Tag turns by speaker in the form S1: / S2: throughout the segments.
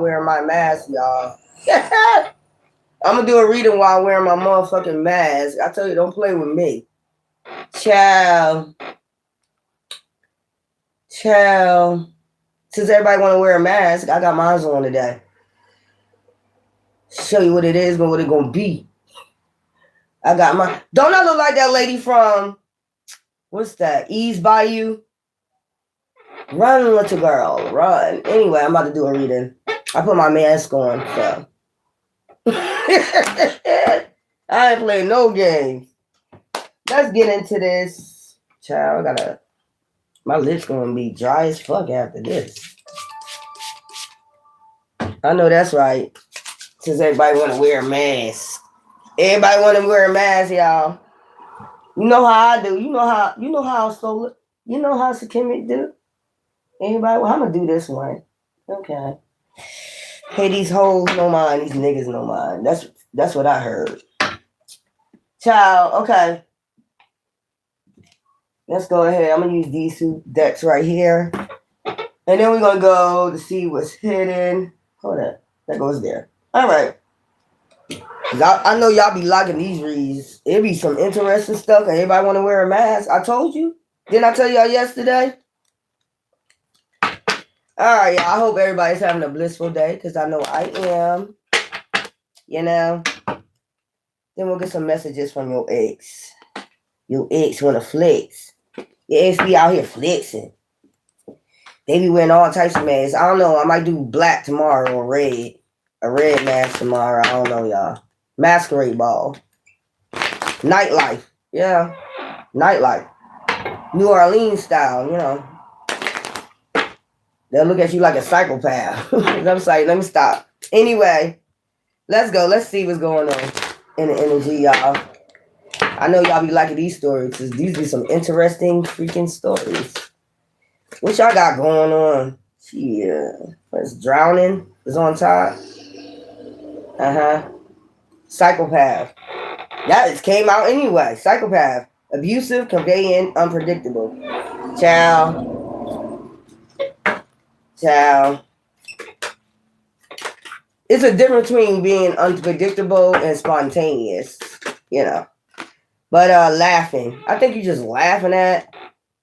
S1: wearing my mask, y'all. I'm gonna do a reading while wearing my motherfucking mask. I tell you, don't play with me. Child. Since everybody want to wear a mask, I got mine on today. Show you what it is, but what it gonna be. I got my. Don't I look like that lady from what's that? Ease Bayou? Run, little girl, run. Anyway, I'm about to do a reading. I put my mask on, so I ain't playing no games. Let's get into this. Child, my lips gonna be dry as fuck after this. I know that's right. Since everybody wanna wear a mask. Everybody wanna wear a mask, y'all. You know how I do. You know how so you know how Sakimi do. Anybody? Well, I'm gonna do this one. Okay. Hey, these hoes no mind, these niggas no mind. That's what I heard. Child, okay. Let's go ahead. I'm gonna use these two decks right here. And then we're gonna go to see what's hidden. Hold up. That goes there. Alright. I know y'all be liking these reads. It be some interesting stuff. And everybody wanna wear a mask. I told you. Didn't I tell y'all yesterday? Alright, y'all. I hope everybody's having a blissful day, because I know I am. You know. Then we'll get some messages from your ex. Your ex wanna flex. Your ex be out here flexing. They be wearing all types of masks. I don't know. I might do black tomorrow or red. A red mask tomorrow. I don't know, y'all. Masquerade ball. Nightlife. Yeah. Nightlife. New Orleans style, you know. They'll look at you like a psychopath. I'm like, let me stop. Anyway, let's go. Let's see what's going on in the energy, y'all. I know y'all be liking these stories, because these be some interesting freaking stories. What y'all got going on? Yeah. What's drowning is on top. Psychopath. That just came out anyway. Psychopath. Abusive, conveying, unpredictable. Ciao. It's a difference between being unpredictable and spontaneous, you know. But laughing. I think you're just laughing at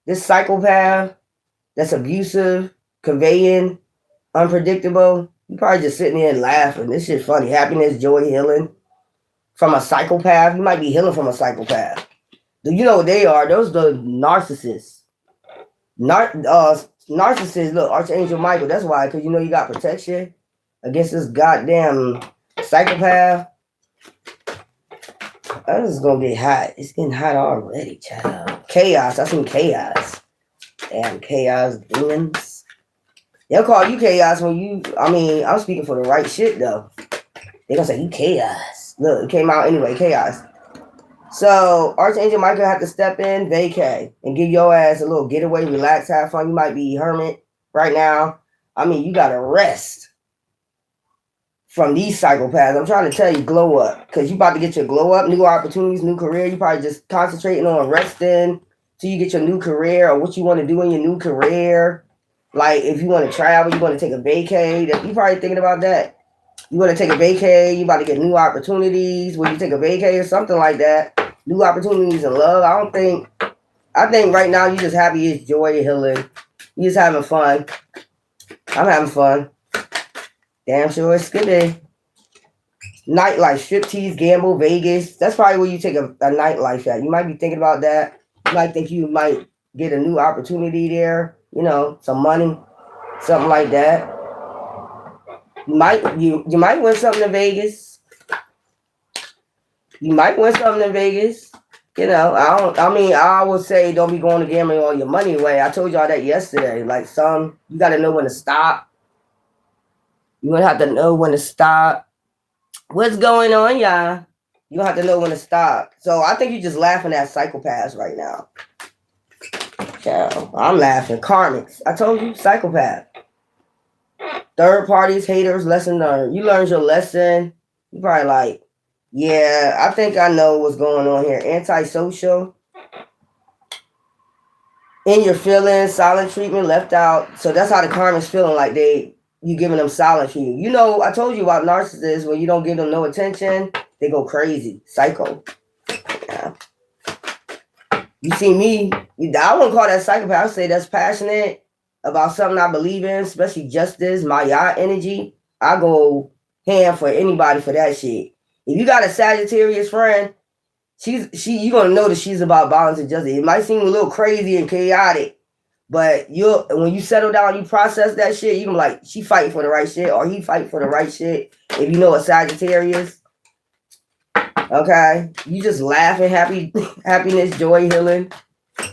S1: this psychopath that's abusive, conveying, unpredictable. You probably just sitting there and laughing. This shit funny. Happiness, joy, healing from a psychopath. You might be healing from a psychopath. Do you know what they are? Those are the narcissists. Narcissists, look, Archangel Michael. That's why, because you know you got protection against this goddamn psychopath. This is gonna get hot. It's getting hot already, child. Chaos. I seen chaos. Damn, chaos demons. They'll call you chaos when you. I mean, I'm speaking for the right shit though. They gonna say you chaos. Look, it came out anyway. Chaos. So Archangel Michael had to step in, vacay, and give your ass a little getaway, relax, have fun. You might be hermit right now. I mean, you gotta rest from these psychopaths. I'm trying to tell you, glow up. Because you about to get your glow up, new opportunities, new career. You probably just concentrating on resting till you get your new career or what you want to do in your new career. Like, if you want to travel, you want to take a vacay. You probably thinking about that. You want to take a vacay. You about to get new opportunities when you take a vacay or something like that. New opportunities in love. I think right now you just happy, it's joy, healing. You just having fun. I'm having fun. Damn sure it's good day. Nightlife, striptease, gamble, Vegas. That's probably where you take a nightlife at. You might be thinking about that. You might think you might get a new opportunity there. You know, some money, something like that. You might win something in Vegas. You might win something in Vegas. You know, I would say don't be going to gambling all your money away. I told y'all that yesterday. Like you got to know when to stop. You're going to have to know when to stop. What's going on, y'all? You don't have to know when to stop. So I think you're just laughing at psychopaths right now. Yeah, I'm laughing. Karmics. I told you, psychopath. Third parties, haters, lesson learned. You learned your lesson. You probably like, yeah, I think I know what's going on here. Antisocial. In your feelings, silent treatment, left out. So that's how the karmics feeling like they you giving them silent treatment. You know, I told you about narcissists. When you don't give them no attention, they go crazy, psycho. Yeah. You see me, I wouldn't call that psychopath. I would say that's passionate about something I believe in, especially justice, my yacht energy. I go hand for anybody for that shit. If you got a Sagittarius friend, you're gonna know that she's about balance and justice. It might seem a little crazy and chaotic, but when you settle down, you process that shit, you can be like, she fighting for the right shit, or he fighting for the right shit. If you know a Sagittarius, okay, you just laughing, happiness, joy, healing.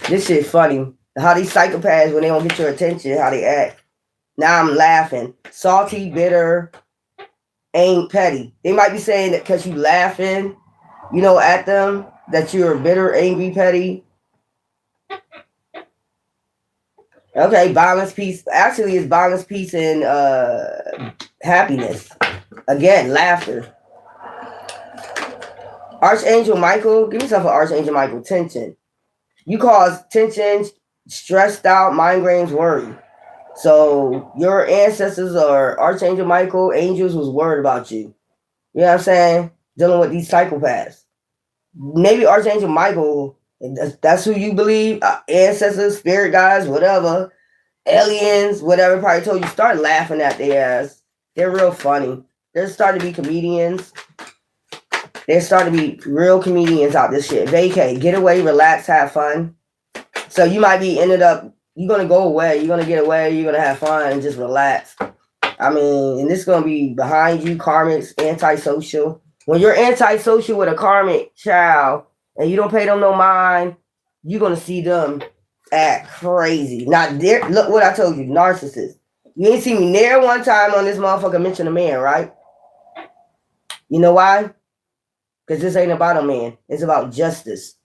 S1: This shit funny. How these psychopaths, when they don't get your attention, how they act. Now I'm laughing. Salty, bitter, ain't petty. They might be saying that because you laughing, at them, that you're bitter, angry, petty. Okay, balance, peace. Actually, it's balance, peace, and happiness. Again, laughter. Archangel Michael, give yourself an Archangel Michael. Tension. You cause tension, stressed out, migraines, worry. So your ancestors or Archangel Michael, angels was worried about you. You know what I'm saying? Dealing with these psychopaths. Maybe Archangel Michael, that's who you believe, ancestors, spirit guides, whatever, aliens, whatever, probably told you, start laughing at their ass. They're real funny. They're starting to be comedians. They're starting to be real comedians out this shit. Vacay, get away, relax, have fun. So you might be you're going to go away, you're going to get away, you're going to have fun and just relax. I mean, and this is going to be behind you, karmics, antisocial. When you're antisocial with a karmic child and you don't pay them no mind, you're going to see them act crazy. Look what I told you, narcissist. You ain't see me near one time on this motherfucker mention a man, right? You know why? Because this ain't about a man. It's about justice.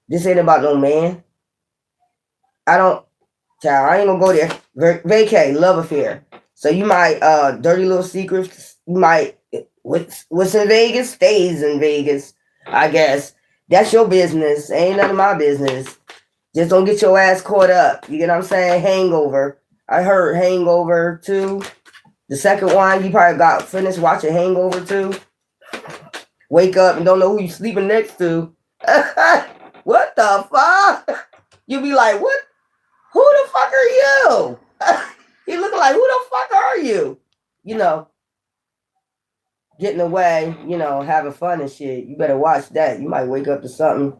S1: This ain't about no man. I ain't gonna go there. Vacay, love affair. So you might, dirty little secrets, you might, what's in Vegas stays in Vegas, I guess. That's your business. Ain't none of my business. Just don't get your ass caught up. You get what I'm saying? Hangover. I heard Hangover 2. The second one, you probably got finished watching Hangover 2. Wake up and don't know who you sleeping next to. What the fuck? You be like, what? Who the fuck are you? You look like, who the fuck are you? Getting away, having fun and shit. You better watch that. You might wake up to something,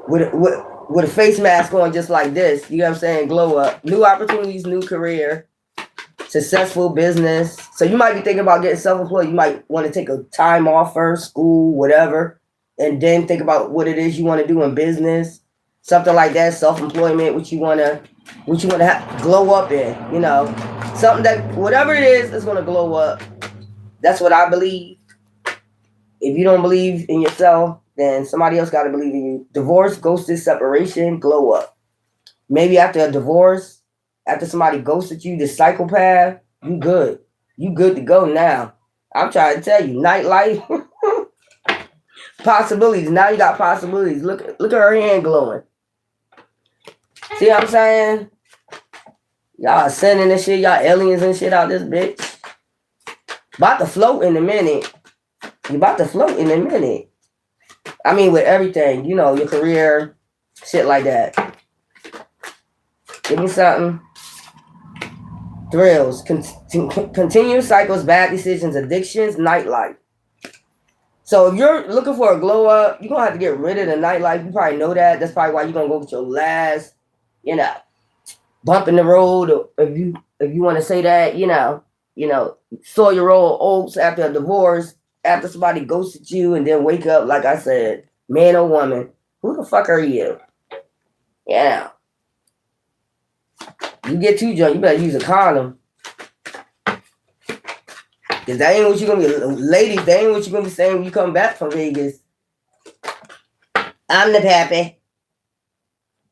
S1: with a face mask on just like this. You know what I'm saying? Glow up. New opportunities, new career, successful business. So you might be thinking about getting self-employed. You might want to take a time off first, school, whatever, and then think about what it is you want to do in business. Something like that, self-employment, what you want to glow up in, something that, whatever it is, it's going to glow up. That's what I believe. If you don't believe in yourself, then somebody else got to believe in you. Divorce, ghosted, separation, glow up. Maybe after a divorce, after somebody ghosted you, the psychopath, you good. You good to go now. I'm trying to tell you, nightlife, possibilities. Now you got possibilities. Look at her hand glowing. See what I'm saying? Y'all sending this shit, y'all aliens and shit out this bitch. About to float in a minute. You about to float in a minute. I mean, with everything, your career, shit like that. Give me something. Thrills, continuous cycles, bad decisions, addictions, nightlife. So if you're looking for a glow up, you're going to have to get rid of the nightlife. You probably know that. That's probably why you're going to go get your last, bump in the road. Or if you want to say that, sow your old oats after a divorce, after somebody ghosted you, and then wake up, like I said, man or woman. Who the fuck are you? Yeah. You get too drunk, you better use a condom. Because that ain't what you're going to be, ladies, that ain't what you're going to be saying when you come back from Vegas. I'm the pappy.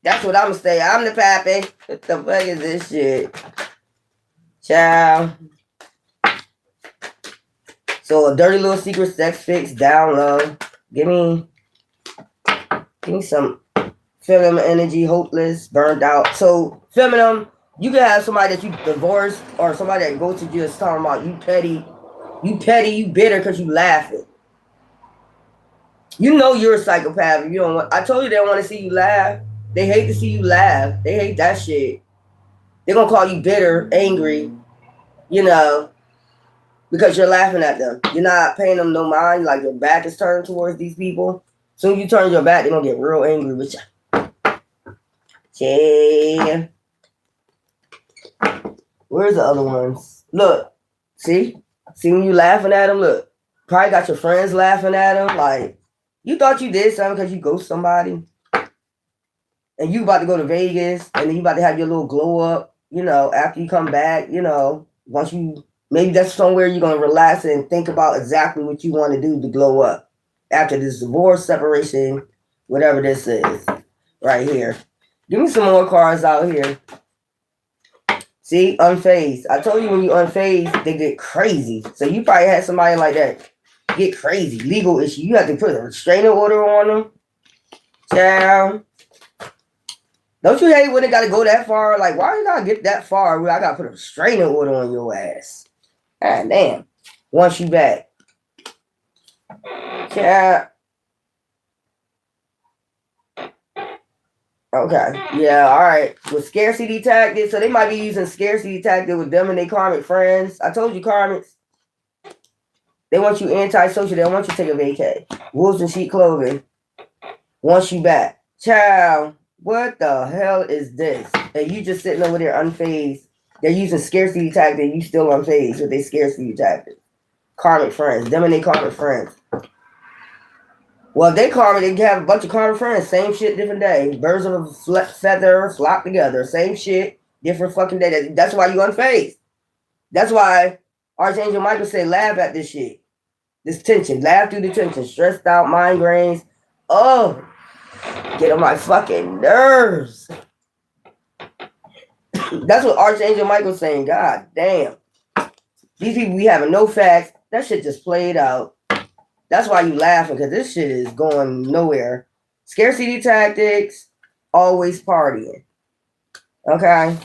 S1: That's what I'm going to say. I'm the pappy. What the fuck is this shit? Child. So a dirty little secret sex fix, down low. Give me some feminine energy, hopeless, burned out. So feminine You can have somebody that you divorced or somebody that goes to jail talking about you petty, you bitter because you laughing. You know you're a psychopath. If you don't want, I told you they don't want to see you laugh. They hate to see you laugh. They hate that shit. They're gonna call you bitter, angry, you know, because you're laughing at them. You're not paying them no mind. Like your back is turned towards these people. Soon as you turn your back, they're gonna get real angry with you. Yeah. Where's the other ones? Look, see when you laughing at them. Look, probably got your friends laughing at them. Like you thought you did something because you ghost somebody, and you about to go to Vegas, and then you about to have your little glow up. You know, after you come back, you know, once you maybe that's somewhere you're gonna relax and think about exactly what you want to do to glow up after this divorce, separation, whatever this is, right here. Give me some more cards out here. See, unfazed. I told you when you unfazed, they get crazy. So you probably had somebody like that get crazy. Legal issue. You have to put a restraining order on them. Child. Don't you hate when it got to go that far? Like, why you got to get that far where I got to put a restraining order on your ass? God damn. Once you back. Child. Okay. Yeah, all right. With scarcity tactics, so they might be using scarcity tactics with them and their karmic friends. I told you, karmics. They want you antisocial. They don't want you to take a vacay. Wolves in sheep clothing. Want you back. Child, what the hell is this? And you just sitting over there unfazed. They're using scarcity tactics. You still unfazed with their scarcity tactics. Karmic friends. Them and their karmic friends. Well, they karmic, they have a bunch of karmic friends. Same shit, different day. Birds of a feather flock together. Same shit, different fucking day. That's why you unfazed. That's why Archangel Michael said, laugh at this shit. This tension. Laugh through the tension. Stressed out, migraines. Oh, get on my fucking nerves. That's what Archangel Michael's saying. God damn. These people, we having no facts. That shit just played out. That's why you laughing, because this shit is going nowhere. Scarcity tactics, always partying. Okay?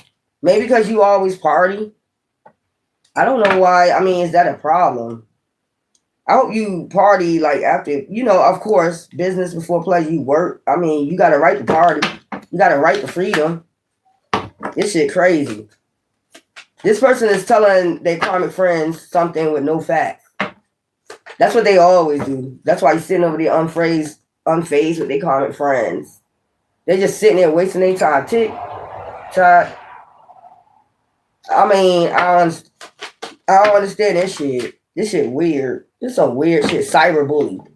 S1: Maybe because you always party. I don't know why. I mean, is that a problem? I hope you party like after, you know, of course, business before pleasure, you work. I mean, you got a right to party. You got a right to freedom. This shit crazy. This person is telling their karmic friends something with no facts. That's what they always do. That's why you're sitting over there unfazed with their karmic friends. They're just sitting there wasting their time. Tick, tock. I mean, I don't understand this shit. This shit weird. This some weird shit. Cyberbully.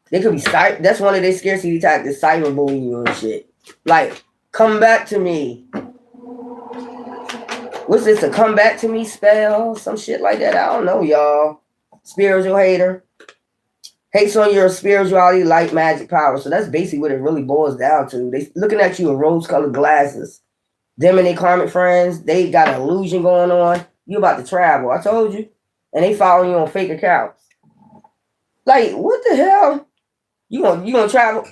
S1: They could be that's one of their scarcity tactics. Cyberbullying you and shit. Like, come back to me. What's this? A come back to me spell? Some shit like that. I don't know, y'all. Spiritual hater. Hates on your spirituality, light, magic, power. So that's basically what it really boils down to. They looking at you with rose-colored glasses. Them and their karmic friends, they got an illusion going on. You about to travel. I told you. And they following you on fake accounts. Like, what the hell? You gonna travel?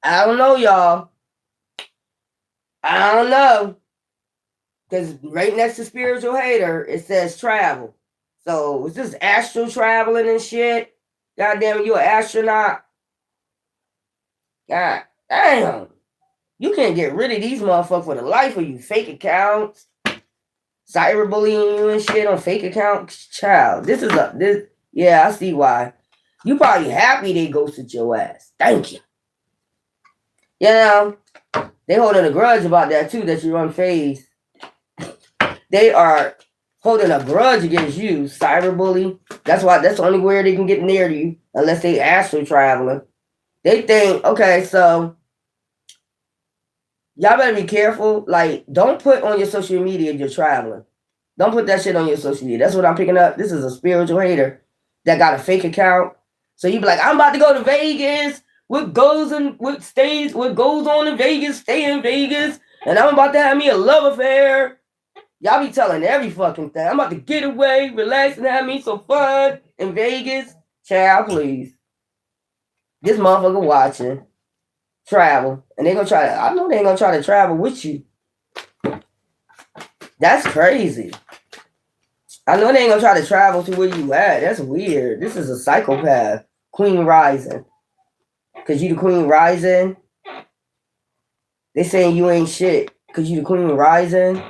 S1: I don't know, y'all. I don't know. Because right next to spiritual hater, it says travel. So is this astral traveling and shit? God damn it, you an astronaut? God damn. You can't get rid of these motherfuckers for the life of you. Fake accounts. Cyberbullying you and shit on fake accounts. Child, yeah, I see why. You probably happy they ghosted your ass. Thank you. You know, they holding a grudge about that too, that you're unfazed. They are holding a grudge against you, cyberbully. That's the only way they can get near you, unless they astral traveling. They think, okay, so y'all better be careful. Like, don't put on your social media you're traveling. Don't put that shit on your social media. That's what I'm picking up. This is a spiritual hater that got a fake account. So you be like, I'm about to go to Vegas. What goes on in Vegas, stay in Vegas. And I'm about to have me a love affair. Y'all be telling every fucking thing. I'm about to get away, relax, and have me some fun in Vegas. Child, please. This motherfucker watching. Travel. And they gonna try to, I know they ain't gonna try to travel with you. That's crazy. I know they ain't gonna try to travel to where you at. That's weird. This is a psychopath. Queen Rising. Cause you the Queen Rising. They saying you ain't shit. Cause you the Queen Rising.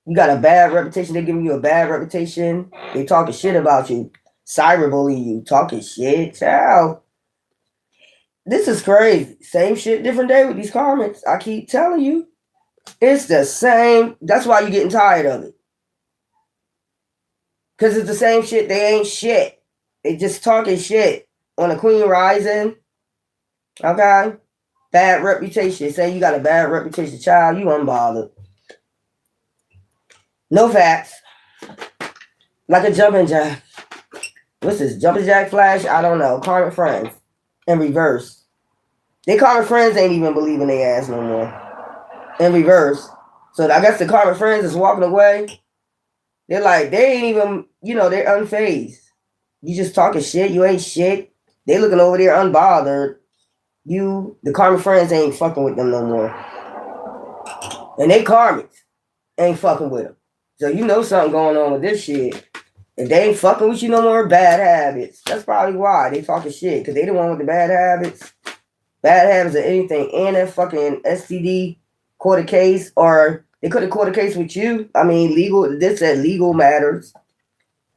S1: You got a bad reputation. They giving you a bad reputation. They talking shit about you. Cyberbullying you. Talking shit. Ciao. This is crazy. Same shit, different day with these comments. I keep telling you. It's the same. That's why you getting tired of it. Because it's the same shit. They ain't shit. They just talking shit on the Queen Rising. Okay? Bad reputation. Say you got a bad reputation. Child, you unbothered. No facts. Like a jumping jack. What's this? Jumping jack flash? I don't know. Karmic friends. In reverse. They karmic friends ain't even believing their ass no more. In reverse. So I guess the karmic friends is walking away. They're like, they ain't even, they're unfazed. You just talking shit. You ain't shit. They looking over there unbothered. The karmic friends ain't fucking with them no more. And they karmics ain't fucking with them. So you know something going on with this shit. If they ain't fucking with you no more, bad habits. That's probably why they talking shit. Because they the one with the bad habits. Bad habits or anything. And that fucking STD court a case, or they could have caught a case with you. I mean, legal. This said legal matters.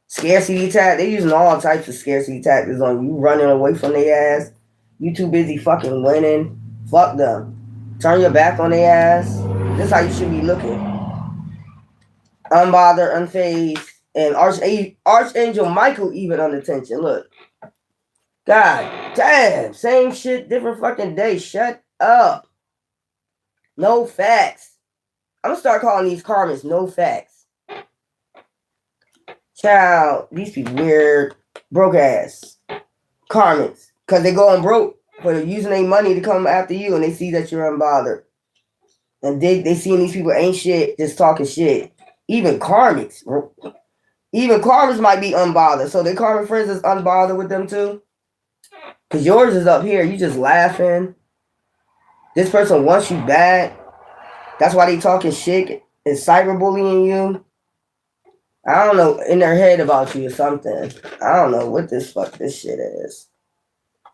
S1: Scarcity tactics. They using all types of scarcity tactics on you, running away from their ass. You too busy fucking winning. Fuck them. Turn your back on their ass. This is how you should be looking. Unbothered, unfazed, and Archangel Michael even under tension. Look. God damn. Same shit, different fucking day. Shut up. No facts. I'm gonna start calling these karmas no facts. Child, these people weird, broke ass karmas. Because they going broke for using their money to come after you, and they see that you're unbothered. And they seeing these people ain't shit, just talking shit. Even karmics. Even karmas might be unbothered. So their karmic friends is unbothered with them too. Because yours is up here. You just laughing. This person wants you back. That's why they talking shit and cyberbullying you. I don't know, in their head about you or something. I don't know what this shit is.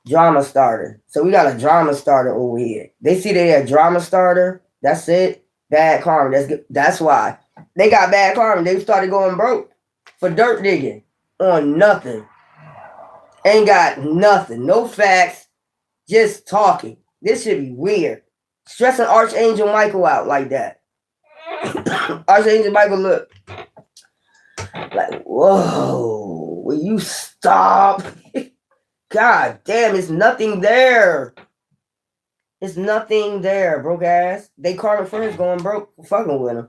S1: Drama starter. So we got a drama starter over here. They see they a drama starter. That's it. Bad karma. That's good. That's why. They got bad karma. They started going broke for dirt digging on nothing. Ain't got nothing. No facts. Just talking. This should be weird. Stressing Archangel Michael out like that. Archangel Michael look like, whoa, will you stop? God damn, it's nothing there. It's nothing there, broke ass. They karmic friends going broke for fucking with them.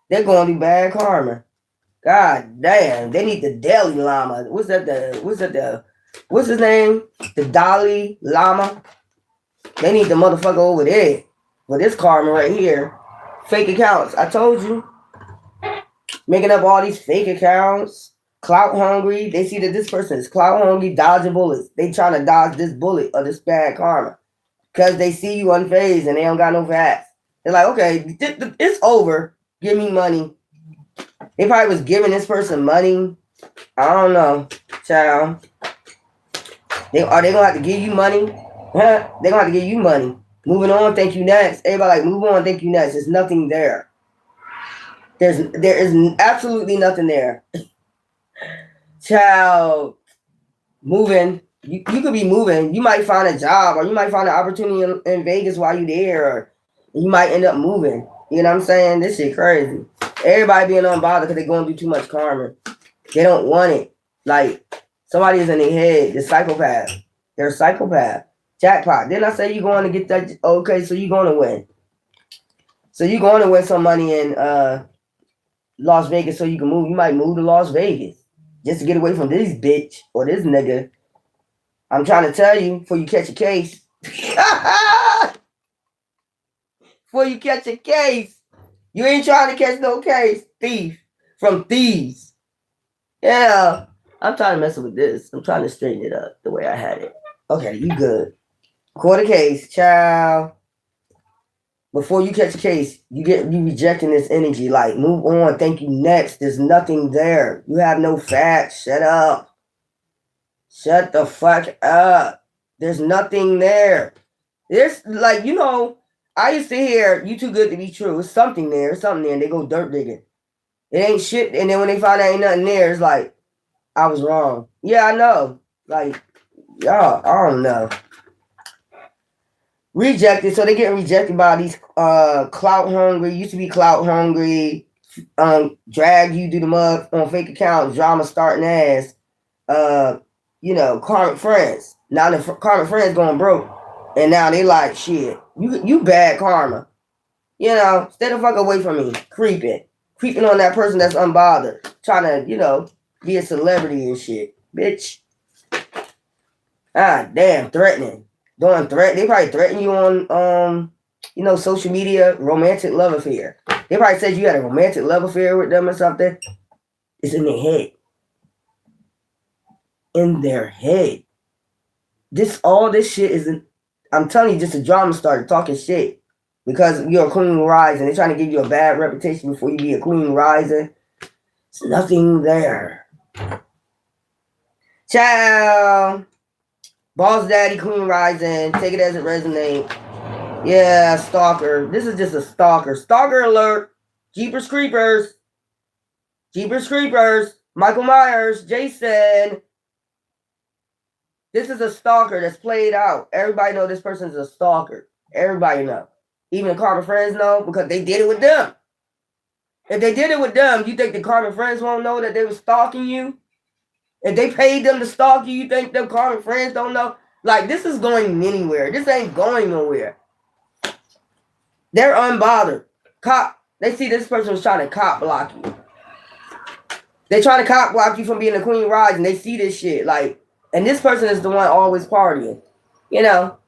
S1: They're going to do bad karma. God damn, they need the Dalai Lama. What's his name? The Dalai Lama. They need the motherfucker over there. For this karma right here. Fake accounts. I told you. Making up all these fake accounts. Clout hungry. They see that this person is clout hungry, dodging bullets. They trying to dodge this bullet or this bad karma. Because they see you unfazed and they don't got no facts. They're like, okay, it's over. Give me money. They probably was giving this person money. I don't know. Child. Are they going to have to give you money? Huh? They're going to have to give you money. Moving on, thank you next. Everybody like, move on, thank you next. There's nothing there. There is absolutely nothing there. Child, moving. You could be moving. You might find a job, or you might find an opportunity in Vegas while you're there, or you might end up moving. You know what I'm saying? This shit crazy. Everybody being unbothered because they're going through too much karma. They don't want it. Like, somebody's in their head. They're psychopath. They're a psychopath. Jackpot. Didn't I say you're going to get that? Okay, so you're going to win. So you're going to win some money in Las Vegas so you can move. You might move to Las Vegas just to get away from this bitch or this nigga. I'm trying to tell you before you catch a case. Before you catch a case. You ain't trying to catch no case. Thief. From thieves. Yeah. I'm trying to mess with this. I'm trying to straighten it up the way I had it. Okay, you good. Quarter case, child. before you catch a case, you rejecting this energy. Like, move on. Thank you. Next. There's nothing there. You have no facts. Shut up. Shut the fuck up. There's nothing there. There's like, you know, I used to hear you too good to be true. It's something there. It's something there. And they go dirt digging. It ain't shit. And then when they find out ain't nothing there, it's like, I was wrong. Yeah, I know. Like, y'all, I don't know. Rejected. So they getting rejected by these clout hungry, used to be clout hungry, drag you through the mud on fake accounts, drama starting ass, you know, karmic friends. Now the karmic friends going broke. And now they like, shit, you bad karma. You know, stay the fuck away from me. Creeping on that person that's unbothered. Trying to, you know, be a celebrity and shit. Bitch. Ah, damn, threatening. Doing threat. They probably threaten you on, you know, social media, romantic love affair. They probably said you had a romantic love affair with them or something. It's in their head. In their head. All this shit isn't, I'm telling you, just a drama starter talking shit. Because you're a queen rising. They're trying to give you a bad reputation before you be a queen rising. There's nothing there. Ciao. Boss Daddy, Queen Rising. Take it as it resonates. Yeah, stalker. This is just a stalker. Stalker alert. Jeepers Creepers. Jeepers Creepers. Michael Myers. Jason. This is a stalker that's played out. Everybody know this person is a stalker. Everybody know. Even the karma friends know because they did it with them. If they did it with them, you think the karma friends won't know that they were stalking you? If they paid them to stalk you, you think them karma friends don't know? Like, this is going anywhere. This ain't going nowhere. They're unbothered. They see this person was trying to cop block you. They try to cop block you from being a queen rise, and they see this shit. Like, and this person is the one always partying, you know,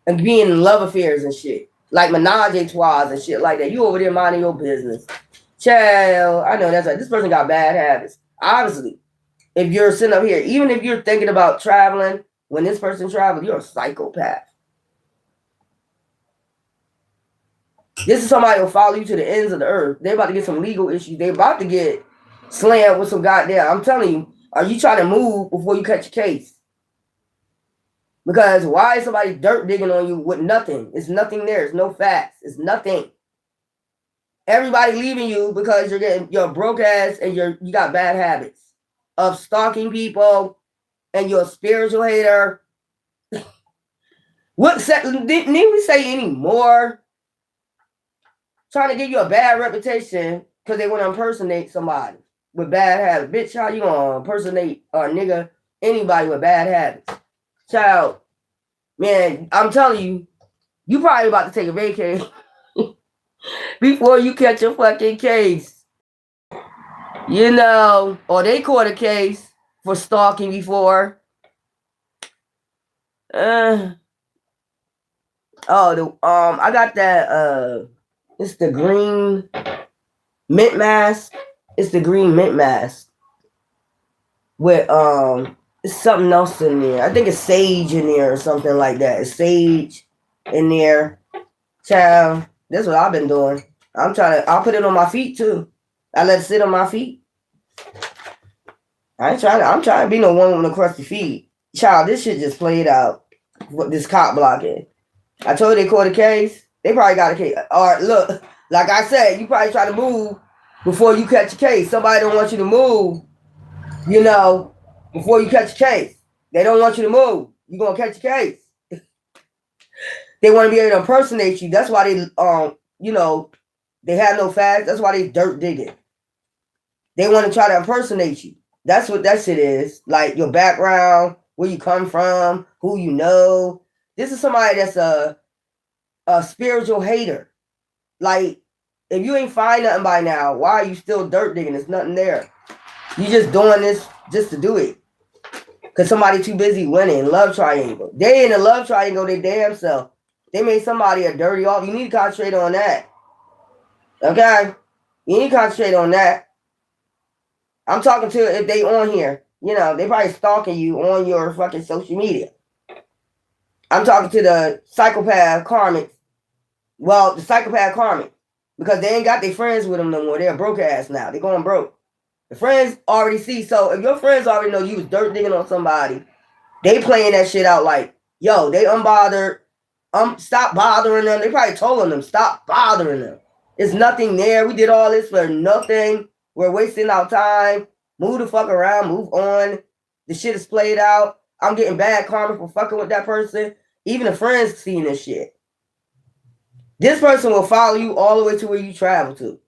S1: and being in love affairs and shit. Like menage a trois and shit like that. You over there minding your business. Child, I know that's right. This person got bad habits. Obviously. If you're sitting up here, even if you're thinking about traveling, when this person travels, you're a psychopath. This is somebody who will follow you to the ends of the earth. They're about to get some legal issues. They're about to get slammed with some goddamn. I'm telling you, are you trying to move before you catch a case? Because why is somebody dirt digging on you with nothing? It's nothing there. It's no facts. It's nothing. Everybody leaving you because you're broke ass and you got bad habits of stalking people, and you're a spiritual hater. Didn't we say any more? Trying to give you a bad reputation because they want to impersonate somebody with bad habits. Bitch, how you gonna impersonate a nigga, anybody with bad habits? Child, man, I'm telling you, you probably about to take a vacation before you catch a fucking case. You know, or they caught a case for stalking before. I got that, it's the green mint mask. It's the green mint mask. With, it's something else in there. I think it's sage in there or something like that. It's sage in there. Child, that's what I've been doing. I'll put it on my feet too. I let it sit on my feet. I'm trying to be no one with no crusty feet. Child, this shit just played out. This cop blocking. I told you they caught a case. They probably got a case. All right, look, like I said, you probably try to move before you catch a case. Somebody don't want you to move, you know, before you catch a case. They don't want you to move. You're going to catch a case. They want to be able to impersonate you. That's why they, you know, they have no facts. That's why they dirt digging. They want to try to impersonate you. That's what that shit is. Like your background, where you come from, who you know. This is somebody that's a spiritual hater. Like, if you ain't find nothing by now, why are you still dirt digging? There's nothing there. You just doing this just to do it. Because somebody too busy winning. Love triangle. They in a love triangle, they damn self. They made somebody a dirty off. You need to concentrate on that. Okay? You need to concentrate on that. I'm talking to if they on here. You know, they probably stalking you on your fucking social media. I'm talking to the psychopath karmics Well, the psychopath karmic. Because they ain't got their friends with them no more. They're broke ass now. They're going broke. The friends already see. So if your friends already know you was dirt digging on somebody, they playing that shit out like, yo, they unbothered. Stop bothering them. They probably told them, stop bothering them. There's nothing there. We did all this for nothing. We're wasting our time. Move the fuck around. Move on. The shit is played out. I'm getting bad karma for fucking with that person. Even the friends seeing this shit. This person will follow you all the way to where you travel to.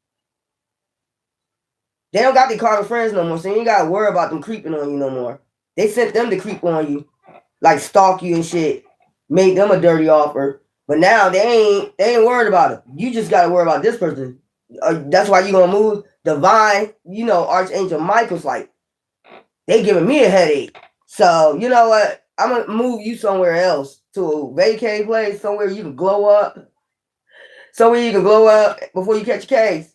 S1: They don't got their karma friends no more, so you ain't got to worry about them creeping on you no more. They sent them to creep on you, like stalk you and shit. Made them a dirty offer. But now they ain't worried about it. You just got to worry about this person. That's why you going to move. Divine, Archangel Michael's like, they giving me a headache. So, you know what? I'm going to move you somewhere else to a vacay place, somewhere you can glow up. Somewhere you can glow up before you catch a case.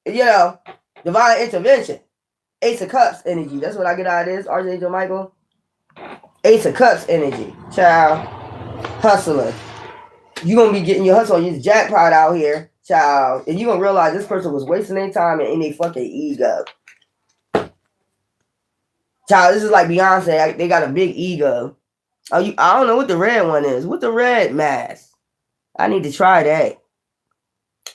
S1: Divine intervention. Ace of Cups energy. That's what I get out of this. Archangel Michael. Ace of Cups energy. Child. Hustler. You're going to be getting your hustle on your jackpot out here. Child. And you're going to realize this person was wasting their time and in their fucking ego. Child, this is like Beyonce. They got a big ego. I don't know what the red one is. What the red mask? I need to try that.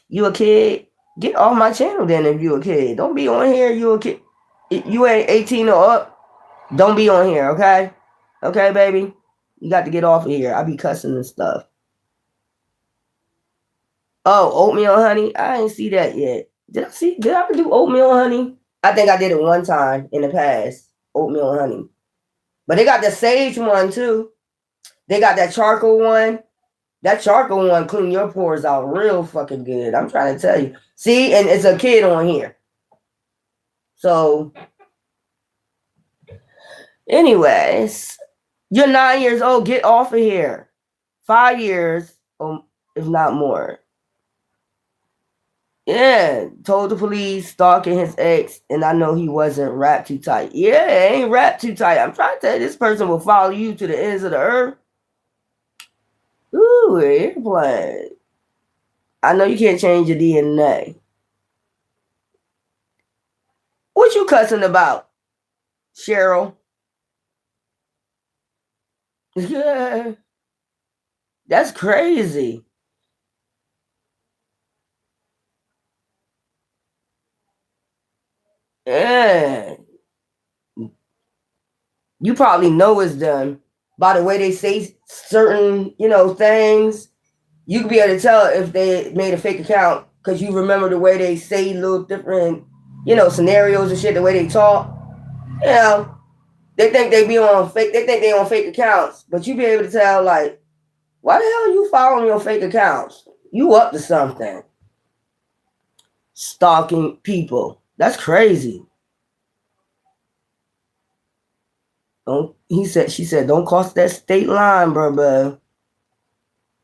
S1: You a kid? Get off my channel then if you a kid. Don't be on here, you a kid. You ain't 18 or up. Don't be on here, okay? Okay, baby? You got to get off of here. I be cussing and stuff. Oh, oatmeal honey? I ain't see that yet. Did I ever do oatmeal honey? I think I did it one time in the past. Oatmeal honey. But they got the sage one too. They got that charcoal one. That charcoal one clean your pores out real fucking good. I'm trying to tell you. See, and it's a kid on here. So, anyways, you're 9 years old. Get off of here. 5 years, if not more. Yeah, told the police, stalking his ex, and I know he wasn't wrapped too tight. Yeah, it ain't wrapped too tight. I'm trying to tell you, this person will follow you to the ends of the earth. Ooh, airplane. I know you can't change your DNA. What you cussing about, Cheryl? Yeah. That's crazy. Yeah. You probably know it's done by the way they say certain, things. You could be able to tell if they made a fake account because you remember the way they say little different, scenarios and shit, the way they talk. They think they be on fake. They think they on fake accounts, but you be able to tell like, why the hell are you following your fake accounts? You up to something? Stalking people. That's crazy. She said, don't cross that state line, bro.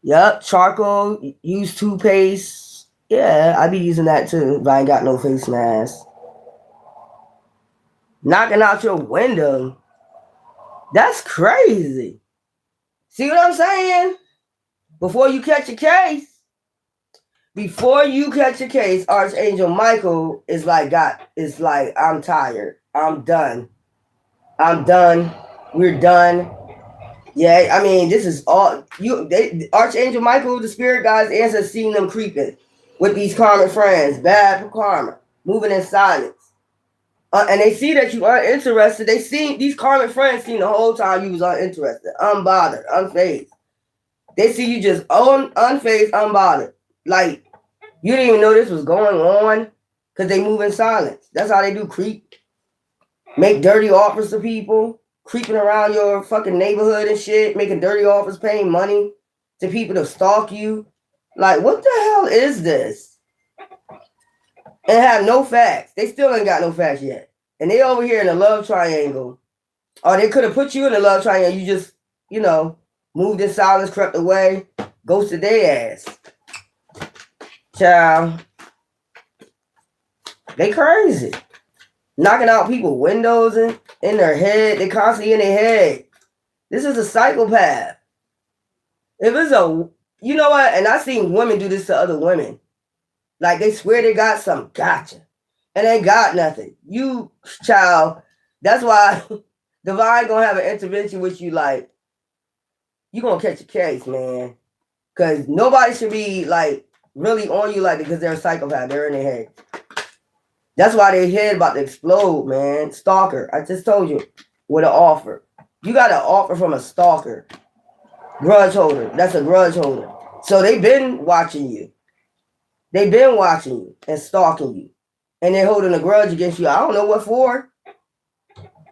S1: Yup, charcoal, use toothpaste. Yeah, I be using that too if I ain't got no face mask. Knocking out your window. That's crazy. See what I'm saying? Before you catch a case, Archangel Michael is like, I'm tired. I'm done. We're done. Yeah, I mean, this is all Archangel Michael, the spirit guides, ancestors seeing them creeping with these karmic friends, bad for karma, moving in silence. And they see that you aren't interested. They see these karmic friends seen the whole time you was uninterested, unbothered, unfazed. They see you just unfazed, unbothered. Like, you didn't even know this was going on because they move in silence. That's how they do creep. Make dirty offers to people, creeping around your fucking neighborhood and shit, making dirty offers, paying money to people to stalk you. Like, what the hell is this? And have no facts. They still ain't got no facts yet. And they over here in a love triangle. Or they could have put you in a love triangle. You just, moved in silence, crept away, ghosted their ass. Child. They crazy. Knocking out people's windows in their head. They constantly in their head. This is a psychopath. If it's You know what? And I seen women do this to other women. Like they swear they got something. Gotcha. And they got nothing. You, child, that's why Divine gonna have an intervention with you. Like, you gonna catch a case, man. Because nobody should be, like, really on you like that because they're a psychopath. They're in their head. That's why their head about to explode, man. Stalker. I just told you. With an offer. You got an offer from a stalker. Grudge holder. That's a grudge holder. So they've been watching you. They've been watching you and stalking you. And they're holding a grudge against you. I don't know what for.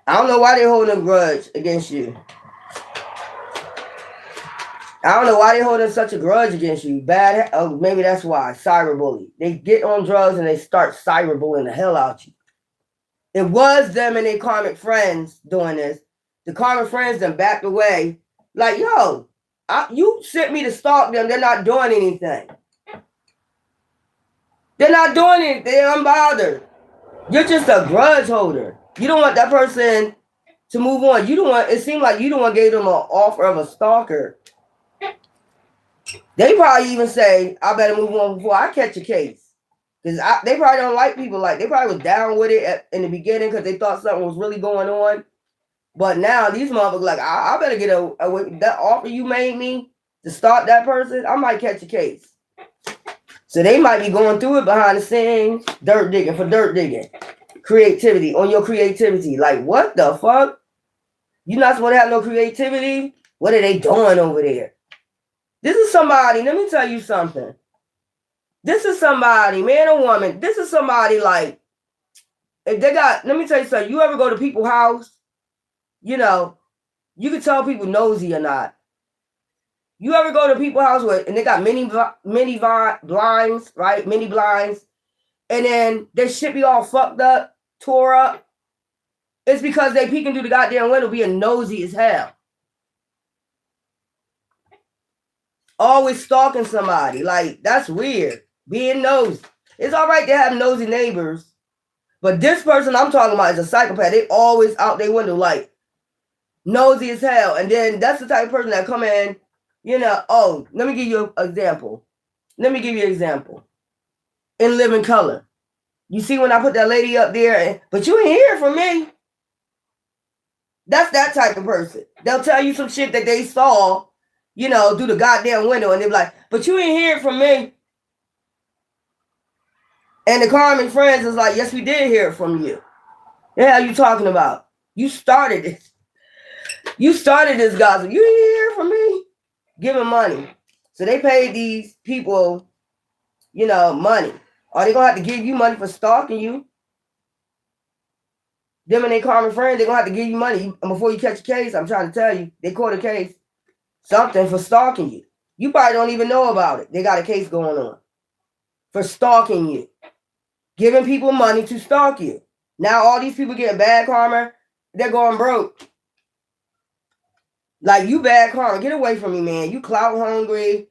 S1: I don't know why they're holding a grudge against you. I don't know why they're holding such a grudge against you. Bad. Oh, maybe that's why. Cyberbully. They get on drugs and they start cyberbullying the hell out you. It was them and their karmic friends doing this. The karmic friends then backed away. Like, yo, you sent me to stalk them. They're not doing anything. They're not doing anything. They're unbothered. You're just a grudge holder. You don't want that person to move on. You don't want. It seemed like you don't want to give them an offer of a stalker. They probably even say, "I better move on before I catch a case," because they probably don't like people like. They probably was down with it in the beginning because they thought something was really going on. But now these motherfuckers like, I better get that offer you made me to start that person. I might catch a case. So they might be going through it behind the scenes, dirt digging for dirt digging. Creativity, on your creativity. Like, what the fuck? You not supposed to have no creativity? What are they doing over there? This is somebody, let me tell you something. This is somebody, man or woman, this is somebody like, if they got, let me tell you something, you ever go to people's house, you know, you can tell people nosy or not. You ever go to people's house and they got mini blinds, right? Mini blinds. And then their shit be all fucked up, tore up. It's because they peeking through the goddamn window being nosy as hell. Always stalking somebody. Like, that's weird. Being nosy. It's all right to have nosy neighbors. But this person I'm talking about is a psychopath. They always out their window like nosy as hell. And then that's the type of person that come in. You know, oh, let me give you an example. In Living Color. You see when I put that lady up there, but you ain't hear from me. That's that type of person. They'll tell you some shit that they saw, you know, through the goddamn window, and they're like, but you ain't hear from me. And the karmic friends is like, yes, we did hear it from you. The hell you talking about? You started this. You started this gossip. You didn't hear from me. Give them money. So they paid these people, you know, money. Are they gonna have to give you money for stalking you? Them and their karmic friends, they're gonna have to give you money before you catch a case. I'm trying to tell you, they caught a case, something for stalking you. You probably don't even know about it. They got a case going on for stalking you, giving people money to stalk you. Now all these people getting bad karma, they're going broke. Like, you bad karma, get away from me, man. You clout hungry.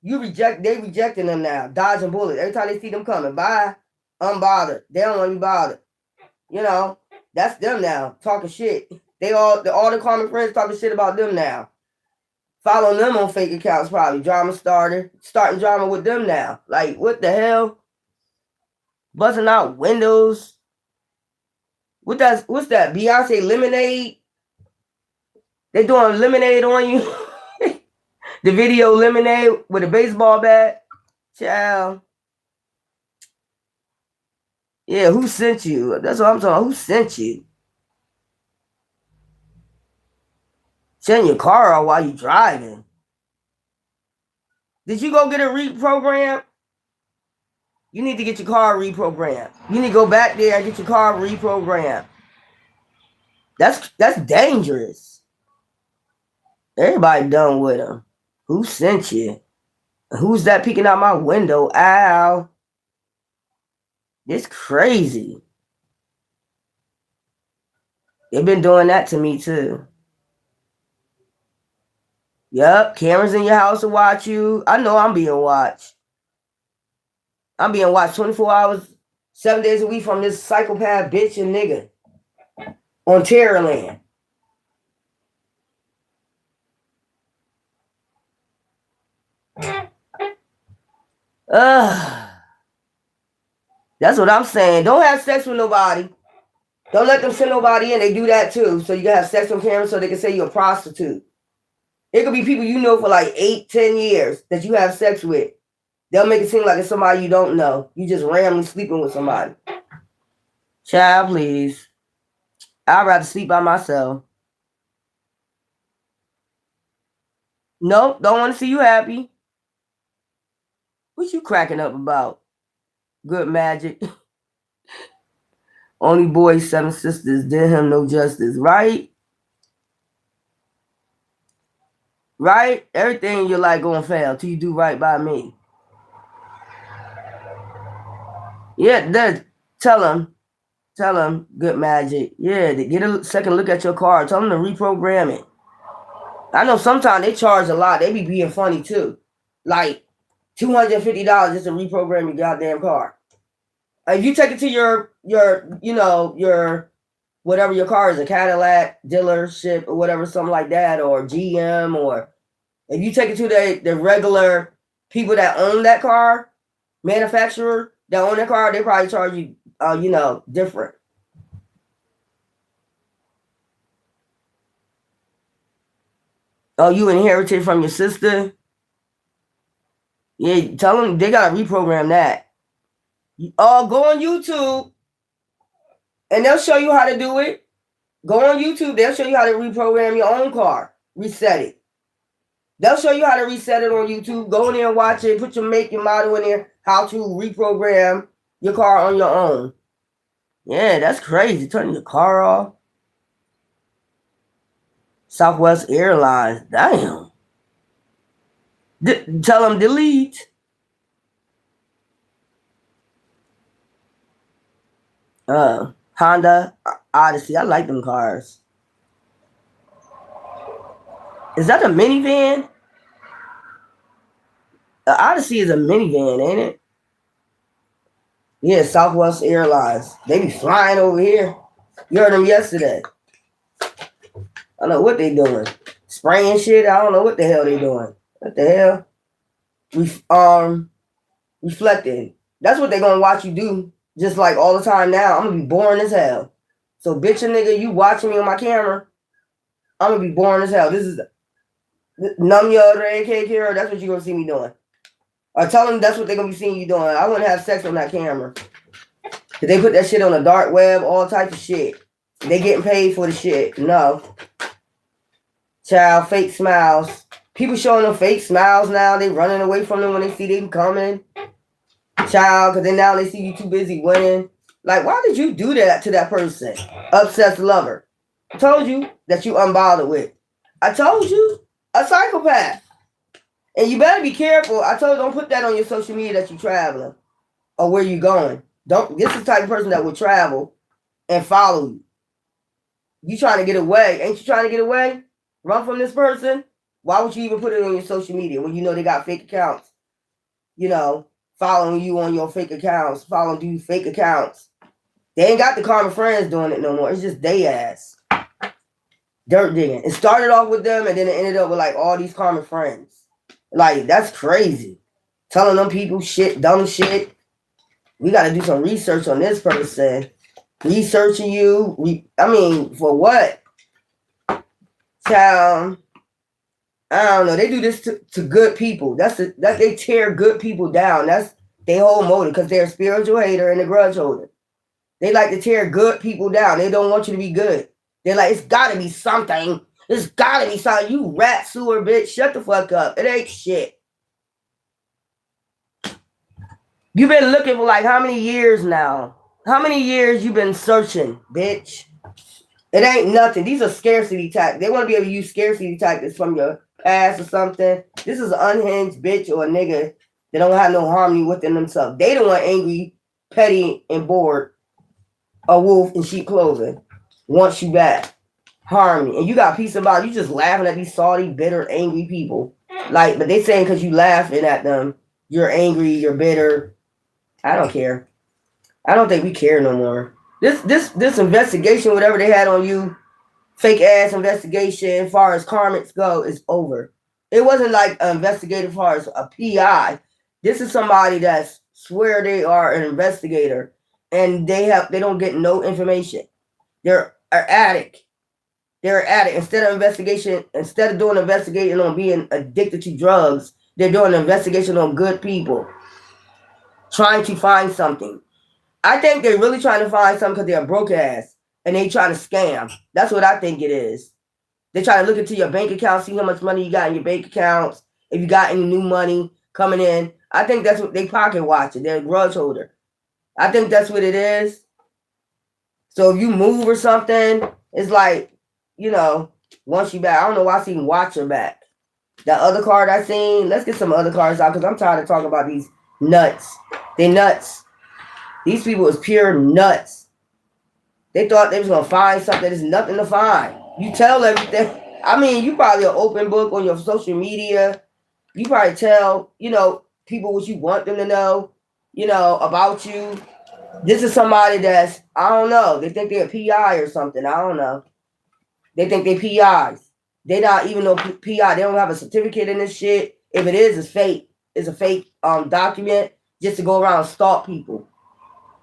S1: They rejecting them now, dodging bullets. Every time they see them coming, bye, unbothered. They don't want to be bothered. You know, that's them now, talking shit. All the karmic friends talking shit about them now. Following them on fake accounts, probably. Drama starting drama with them now. Like, what the hell? Buzzing out windows. What's that? Beyonce Lemonade? They doing lemonade on you. The video Lemonade with a baseball bat. Child. Yeah, who sent you? That's what I'm talking about. Who sent you? Shutting your car off while you're driving. Did you go get it reprogrammed? You need to get your car reprogrammed. You need to go back there and get your car reprogrammed. That's dangerous. Everybody done with them. Who sent you? Who's that peeking out my window? Ow. It's crazy. They've been doing that to me too. Yup, cameras in your house to watch you. I know I'm being watched. I'm being watched 24 hours, 7 days a week from this psychopath bitch and nigga on Terrorland. That's what I'm saying. Don't have sex with nobody. Don't let them send nobody in. They do that too. So you can have sex on camera so they can say you're a prostitute. It could be people you know for like 8, 10 years that you have sex with. They'll make it seem like it's somebody you don't know. You just randomly sleeping with somebody. Child, please. I'd rather sleep by myself. Nope, don't want to see you happy. What you cracking up about? Good magic. Only boy, 7 sisters, did him no justice, right? Right? Everything in your life gonna fail till you do right by me. Yeah, tell him, good magic. Yeah, to get a second look at your car. Tell them to reprogram it. I know sometimes they charge a lot. They be being funny too. Like $250 just to reprogram your goddamn car. If you take it to your whatever your car is, a Cadillac dealership or whatever, something like that, or GM, or if you take it to the regular people that own that car, manufacturer that own that car, they probably charge you, different. Oh, you inherited from your sister? Yeah, tell them they gotta reprogram that. Oh, go on YouTube and they'll show you how to do it. Go on YouTube, they'll show you how to reprogram your own car, reset it. They'll show you how to reset it on YouTube. Go in there and watch it. Put your make, your model in there, how to reprogram your car on your own. Yeah, that's crazy. Turning your car off. Southwest Airlines. Damn. Tell them delete. Honda Odyssey. I like them cars. Is that a minivan? The Odyssey is a minivan, ain't it? Yeah, Southwest Airlines. They be flying over here. You heard them yesterday. I don't know what they doing. Spraying shit. I don't know what the hell they doing. What the hell? Reflecting. That's what they gonna watch you do. Just like all the time now. I'm gonna be boring as hell. So bitch and nigga, you watching me on my camera, I'm gonna be boring as hell. This is numb your other AK hero. That's what you're gonna see me doing. Or tell them that's what they're gonna be seeing you doing. I wouldn't have sex on that camera. Cause they put that shit on the dark web, all types of shit. They getting paid for the shit. No. Child, fake smiles. People showing them fake smiles now. They running away from them when they see them coming. Child, because then now they see you too busy winning. Like, why did you do that to that person? Obsessed lover. I told you that you unbothered with. I told you. A psychopath. And you better be careful. I told you, don't put that on your social media that you're traveling or where you going. This is the type of person that will travel and follow you. You trying to get away. Ain't you trying to get away? Run from this person? Why would you even put it on your social media when you know they got fake accounts? Following you on your fake accounts, following you fake accounts. They ain't got the common friends doing it no more. It's just they ass. Dirt digging. It started off with them and then it ended up with like all these common friends. Like, that's crazy. Telling them people shit, dumb shit. We got to do some research on this person. Researching you. For what? Child, I don't know. They do this to good people. That they tear good people down. That's their whole motive because they're a spiritual hater and a grudge holder. They like to tear good people down. They don't want you to be good. They're like, it's got to be something. It's gotta be something. You rat sewer bitch. Shut the fuck up. It ain't shit. You've been looking for like how many years now? How many years you been searching, bitch? It ain't nothing. These are scarcity tactics. They want to be able to use scarcity tactics from your past or something. This is an unhinged bitch or a nigga that don't have no harmony within themselves. They don't want angry, petty, and bored. A wolf in sheep clothing. Wants you back. Harmony. And you got peace about it. You just laughing at these salty, bitter, angry people. Like, but they saying because you laughing at them, you're angry, you're bitter. I don't care. I don't think we care no more. This investigation, whatever they had on you, fake ass investigation, as far as karmics go, is over. It wasn't like an investigative as far as a PI. This is somebody that swear they are an investigator and they don't get no information. They're an addict. They're an addict. Instead of doing investigation on being addicted to drugs, they're doing an investigation on good people. Trying to find something. I think they're really trying to find something because they're broke ass and they trying to scam. That's what I think it is. They're trying to look into your bank account, see how much money you got in your bank accounts, if you got any new money coming in. I think that's what they pocket watching. They're a grudge holder. I think that's what it is. So if you move or something, it's like, you know, once you back. I don't know why I seen watch your back. The other card I seen, let's get some other cards out because I'm tired of talking about these nuts. They nuts. These people is pure nuts. They thought they was going to find something. There's nothing to find. You tell everything. I mean, you probably an open book on your social media. You probably tell, you know, people what you want them to know, you know, about you. This is somebody that's, I don't know. They think they're a PI or something. I don't know. They think they're PIs. They not even know PI. They don't have a certificate in this shit. If it is, it's fake. It's a fake document just to go around and stalk people.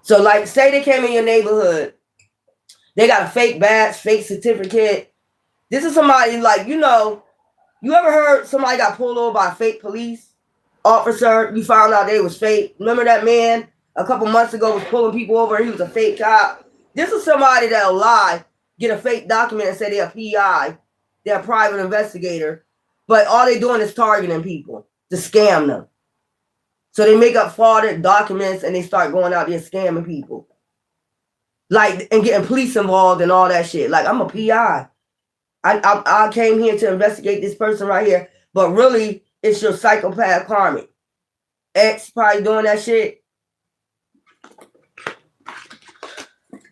S1: So, like, say they came in your neighborhood. They got a fake badge, fake certificate. This is somebody, like, you know, you ever heard somebody got pulled over by a fake police officer? You found out they was fake. Remember that man a couple months ago was pulling people over and he was a fake cop? This is somebody that'll lie, get a fake document and say they're a PI. They're a private investigator. But all they're doing is targeting people to scam them. So they make up fraudulent documents and they start going out there scamming people. Like, and getting police involved and all that shit. Like, I'm a PI. I came here to investigate this person right here. But really, it's your psychopath karmic. Ex probably doing that shit.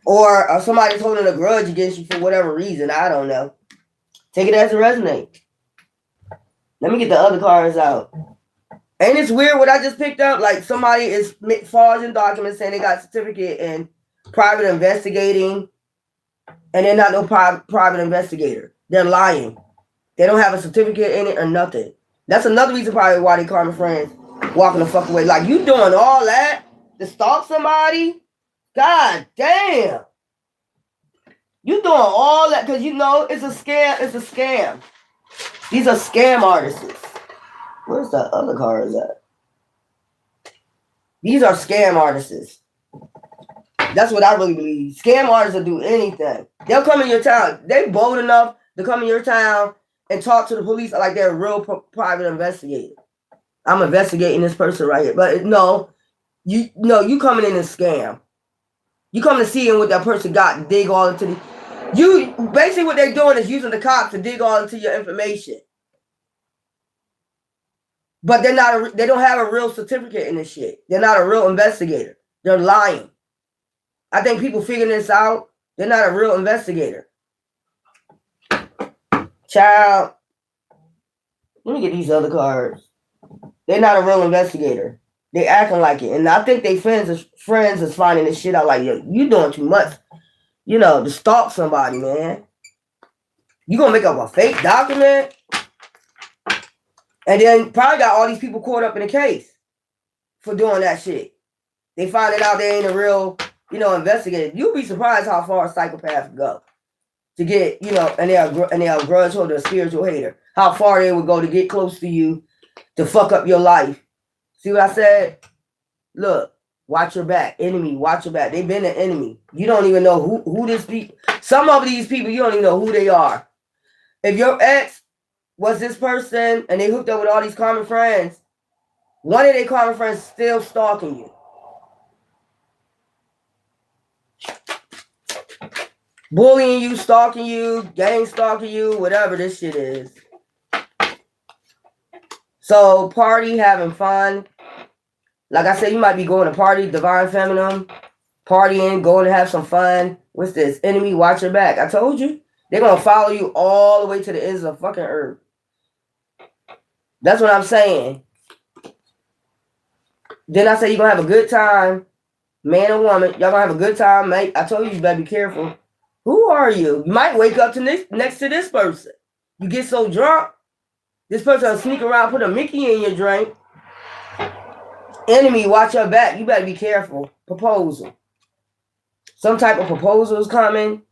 S1: Or somebody's holding a grudge against you for whatever reason. I don't know. Take it as it resonates. Let me get the other cards out. Ain't it weird what I just picked up? Like somebody is forging documents saying they got certificate in private investigating, and they're not no private investigator. They're lying. They don't have a certificate in it or nothing. That's another reason probably why they call me friends walking the fuck away. Like, you doing all that to stalk somebody? God damn. You doing all that because you know it's a scam. It's a scam. These are scam artists. Where's the other cards at? These are scam artists. That's what I really believe. Scam artists will do anything. They'll come in your town. They bold enough to come in your town and talk to the police like they're a real private investigator. I'm investigating this person right here. But no, you coming in and scam. You come to see what that person got and dig all into basically what they're doing is using the cops to dig all into your information. But they don't have a real certificate in this shit. They're not a real investigator. They're lying. I think people figuring this out. They're not a real investigator. Child. Let me get these other cards. They're not a real investigator. They acting like it. And I think they friends is finding this shit out like, yo, you doing too much. You know, to stalk somebody, man. You gonna make up a fake document? And then probably got all these people caught up in the case for doing that shit. They finding out they ain't a real, investigator. You'd be surprised how far psychopaths go to get, and they're a grudge holder, a spiritual hater. How far they would go to get close to you to fuck up your life. See what I said? Look, watch your back. Enemy, watch your back. They've been an enemy. You don't even know who this people. Some of these people, you don't even know who they are. If your ex was this person and they hooked up with all these common friends, one of their common friends still stalking you. Bullying you, stalking you, gang stalking you, whatever this shit is. So party, having fun. Like I said, you might be going to party, divine feminine, partying, going to have some fun. What's this? Enemy, watch your back. I told you. They're going to follow you all the way to the ends of the fucking earth. That's what I'm saying. Then I say you're going to have a good time. Man or woman, y'all going to have a good time, mate. I told you better be careful. Who are you? You might wake up to next to this person. You get so drunk, this person will sneak around, put a Mickey in your drink. Enemy, watch your back. You better be careful. Proposal. Some type of proposal is coming.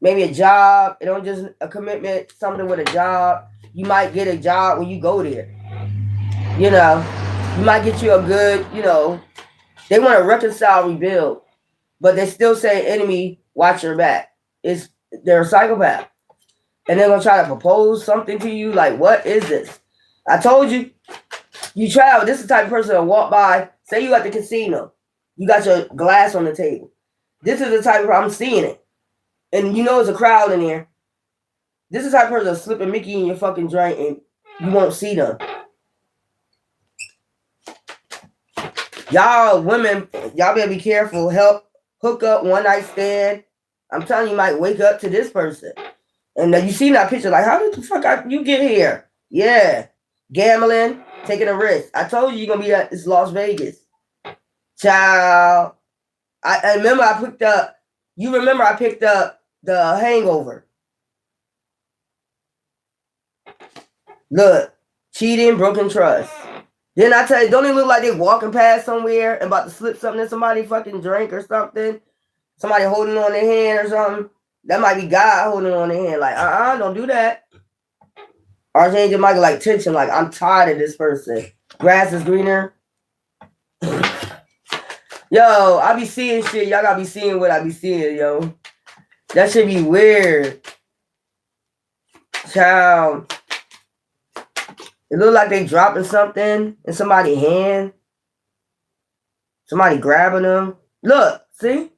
S1: Maybe a job. It don't just a commitment. Something with a job. You might get a job when you go there. You know, you might get you a good, they want to reconcile, rebuild, but they still say, enemy, watch your back. They're a psychopath. And they're going to try to propose something to you. Like, what is this? I told you, you travel. This is the type of person that walk by. Say you at the casino. You got your glass on the table. This is the type of, I'm seeing it. And there's a crowd in there. This is the type of person that's slipping Mickey in your fucking drink and you won't see them. Y'all women, y'all better be careful. Hook up, one night stand. I'm telling you, might wake up to this person. And you see that picture, like, how did the fuck you get here? Yeah. Gambling, taking a risk. I told you you're going to be at this Las Vegas. Child. I remember I picked up The Hangover. Look, cheating, broken trust. Then I tell you, don't it look like they walking past somewhere and about to slip something in somebody's fucking drink or something? Somebody holding on their hand or something? That might be God holding on their hand. Like, don't do that. Archangel Michael, like, tension, like, I'm tired of this person. Grass is greener. Yo, I be seeing shit. Y'all gotta be seeing what I be seeing, yo. That should be weird. Child. It look like they dropping something in somebody's hand. Somebody grabbing them. Look, see?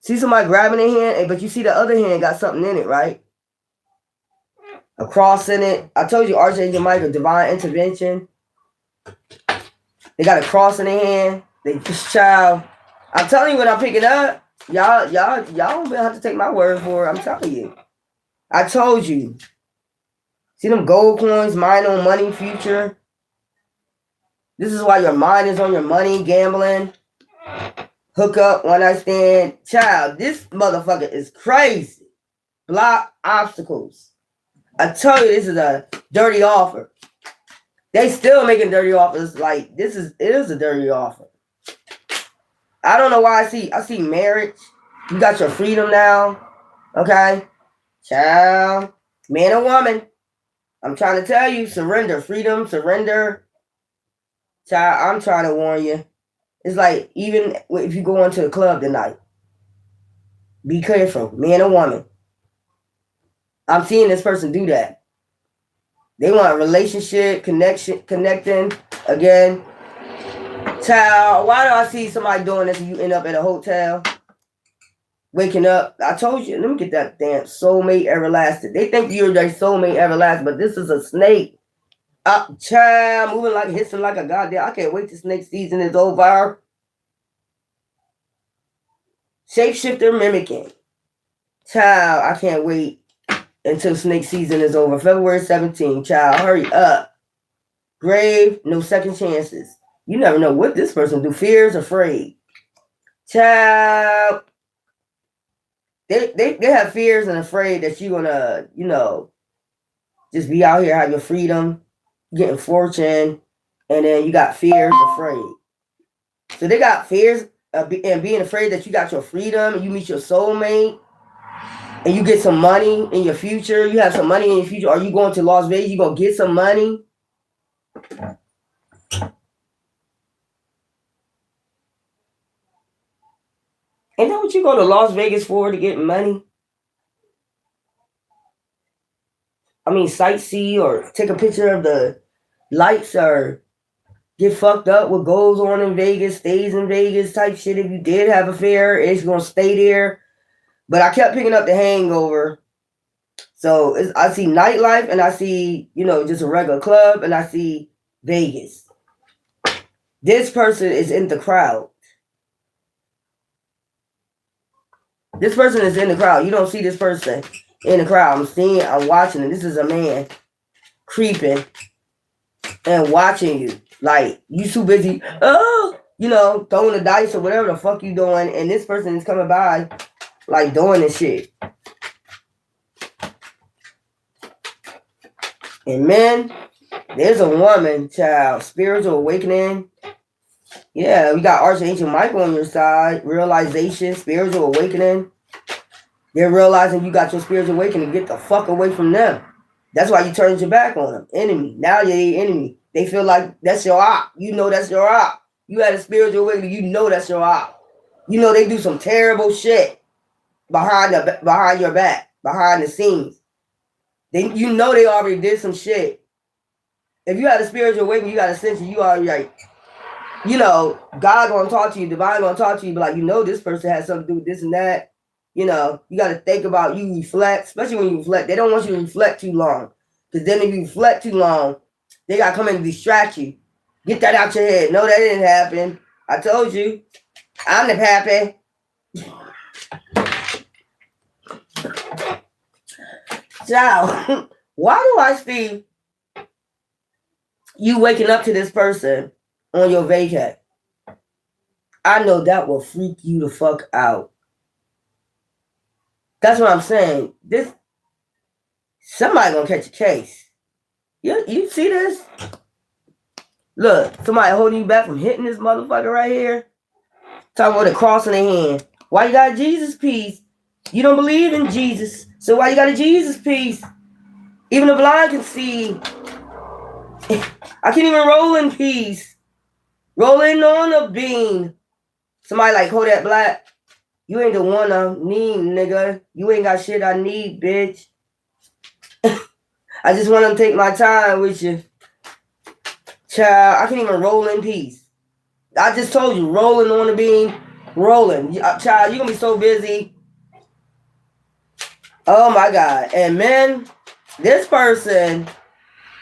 S1: See somebody grabbing their hand, but you see the other hand got something in it, right? A cross in it. I told you, Archangel Michael, divine intervention. They got a cross in their hand. Child. I'm telling you when I pick it up, y'all don't have to take my word for it. I'm telling you. I told you. See them gold coins, mind on money, future. This is why your mind is on your money, gambling. Hook up, one night stand. Child, this motherfucker is crazy. Block obstacles. I tell you, this is a dirty offer. They still making dirty offers. Like, it is a dirty offer. I don't know why I see marriage. You got your freedom now. Okay? Child. Man or woman. I'm trying to tell you, surrender. Freedom, surrender. Child, I'm trying to warn you. It's like, even if you go into the club tonight, be careful, man or woman. I'm seeing this person do that. They want a relationship, connecting again. Child, why do I see somebody doing this and you end up at a hotel? Waking up. I told you, let me get that damn soulmate everlasting. They think you're their soulmate everlasting, but this is a snake. Child, moving like, hissing like a goddamn. I can't wait till snake season is over. Shapeshifter mimicking. Child, I can't wait until snake season is over. February 17th. Child, hurry up. Grave, no second chances. You never know what this person do. Fears, afraid. Child. They have fears and afraid that you're gonna, just be out here, have your freedom, getting fortune, and then you got fears, afraid. So they got fears and being afraid that you got your freedom and you meet your soulmate and you get some money in your future. You have some money in your future. Are you going to Las Vegas? You gonna get some money? Ain't that what you go to Las Vegas for, to get money? I mean, sightsee or take a picture of the lights or get fucked up. What goes on in Vegas stays in Vegas type shit. If you did have a fair, it's going to stay there. But I kept picking up The Hangover. So I see nightlife and I see, just a regular club and I see Vegas. This person is in the crowd. This person is in the crowd. You don't see this person in the crowd. I'm watching it. This is a man creeping and watching you. Like, you too busy, throwing the dice or whatever the fuck you doing. And this person is coming by, like, doing this shit. And men, There's a woman, child, spiritual awakening. Yeah, we got Archangel Michael on your side. Realization, spiritual awakening. They're realizing you got your spiritual awakening. Get the fuck away from them. That's why you turned your back on them. Enemy. Now you're the enemy. They feel like that's your op. You know that's your op. You had a spiritual awakening. You know that's your op. You know they do some terrible shit behind your back, behind the scenes. You know they already did some shit. If you had a spiritual awakening, you got a sense you already like, you know, God gonna talk to you, divine gonna talk to you, but like, you know, this person has something to do with this and that. You know, you got to think about, you reflect, especially when you reflect. They don't want you to reflect too long. Because then if you reflect too long, they got to come in and distract you. Get that out your head. No, that didn't happen. I told you. I'm the pappy. So, why do I see you waking up to this person on your vacay? I know that will freak you the fuck out. That's what I'm saying. Somebody gonna catch a case. You see this? Look, somebody holding you back from hitting this motherfucker right here. Talking about the cross in their hand. Why you got a Jesus piece? You don't believe in Jesus. So why you got a Jesus piece? Even the blind can see. I can't even roll in peace. Rolling on a beam. Somebody like Kodak Black. You ain't the one I need, nigga. You ain't got shit I need, bitch. I just want to take my time with you. Child, I can't even roll in peace. I just told you, rolling on the beam, rolling. Child, you're going to be so busy. Oh, my God. And men, this person,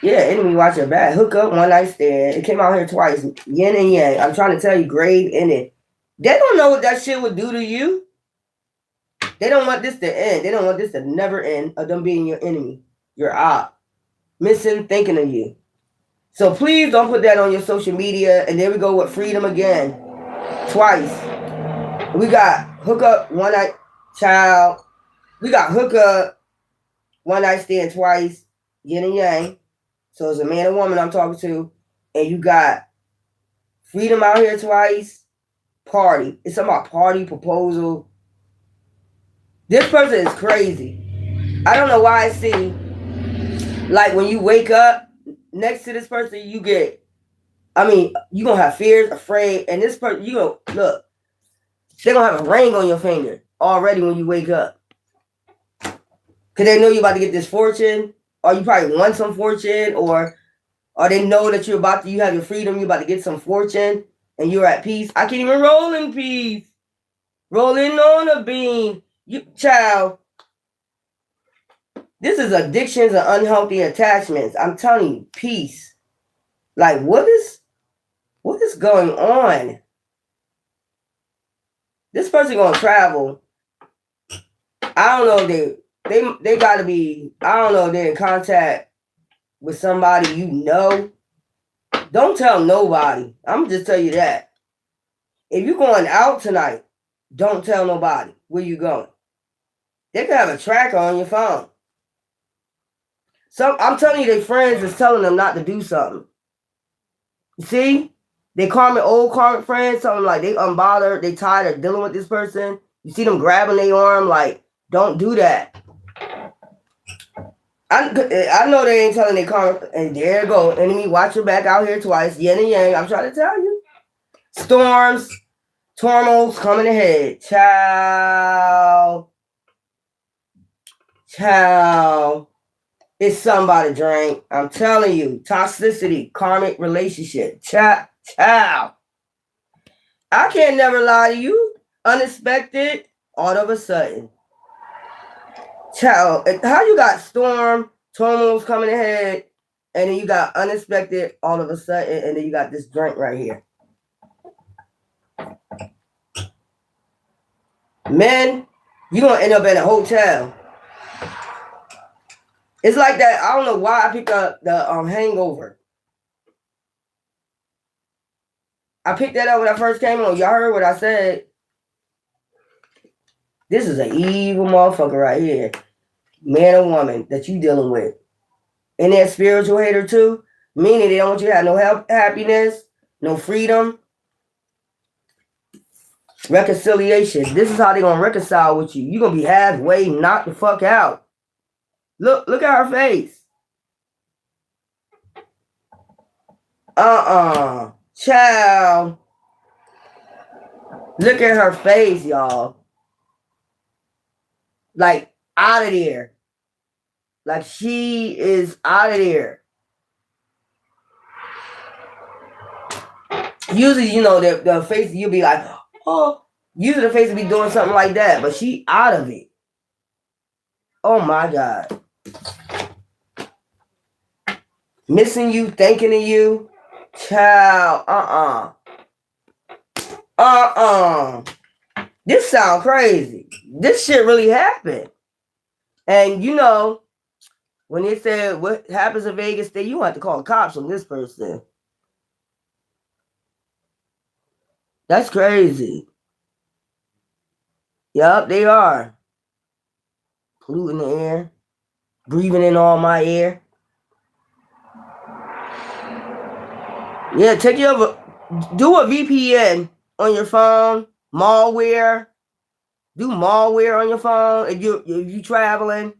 S1: yeah, enemy watch your back. Hook up, one night stand. It came out here twice. Yin and yang. I'm trying to tell you, grave in it. They don't know what that shit would do to you. They don't want this to end. They don't want this to never end of them being your enemy, your op, missing thinking of you. So please don't put that on your social media. And there we go with freedom again. Twice. We got hook up, one night, child. We got hook up, one night stand twice, yin and yang. So it's a man and woman I'm talking to. And you got freedom out here twice, party. It's something about party, proposal. This person is crazy. I don't know why I see, like when you wake up next to this person, you get, you're going to have fears, afraid, and this person, look, they're going to have a ring on your finger already when you wake up. Because they know you're about to get this fortune, or you probably want some fortune, or they know that you have your freedom, you're about to get some fortune, and you're at peace. I can't even roll in peace. Rolling on a beam. Child, this is addictions and unhealthy attachments. I'm telling you, peace. Like, what is going on? This person gonna travel. I don't know if they gotta be, I don't know if they're in contact with somebody you know. Don't tell nobody. I'm just tell you that. If you're going out tonight, don't tell nobody where you going. They could have a tracker on your phone. I'm telling you, their friends is telling them not to do something. You see? They old karmic friends, telling them like they unbothered, they tired of dealing with this person. You see them grabbing their arm, like, don't do that. I know they ain't telling their karmic, and there you go. Enemy, watch your back out here twice. Yin and yang, I'm trying to tell you. Storms, turmoils coming ahead. Child. It's somebody drink. I'm telling you. Toxicity, karmic relationship. Child. I can't never lie to you. Unexpected, all of a sudden. Child, how you got storm, turmoils coming ahead, and then you got unexpected all of a sudden, and then you got this drink right here. Men, you're going to end up in a hotel. It's like that. I don't know why I picked up the Hangover. I picked that up when I first came on. Y'all heard what I said. This is an evil motherfucker right here. Man or woman that you dealing with. And that spiritual hater too. Meaning they don't want you to have no happiness, no freedom. Reconciliation. This is how they're gonna reconcile with you. You're gonna be halfway knocked the fuck out. Look at her face. Child. Look at her face, y'all. Like out of there. Like she is out of there. Usually, you know, the face, you'll be like, oh, usually the face will be doing something like that, but she out of it. Oh my God. Missing you, thinking of you. Child, This sound crazy. This shit really happened. And you know, when they said what happens in Vegas, you don't have to call the cops on this person. That's crazy. Yup, they are. Polluting the air. Breathing in all my air. Yeah, do a VPN on your phone. Malware. Do malware on your phone if you traveling.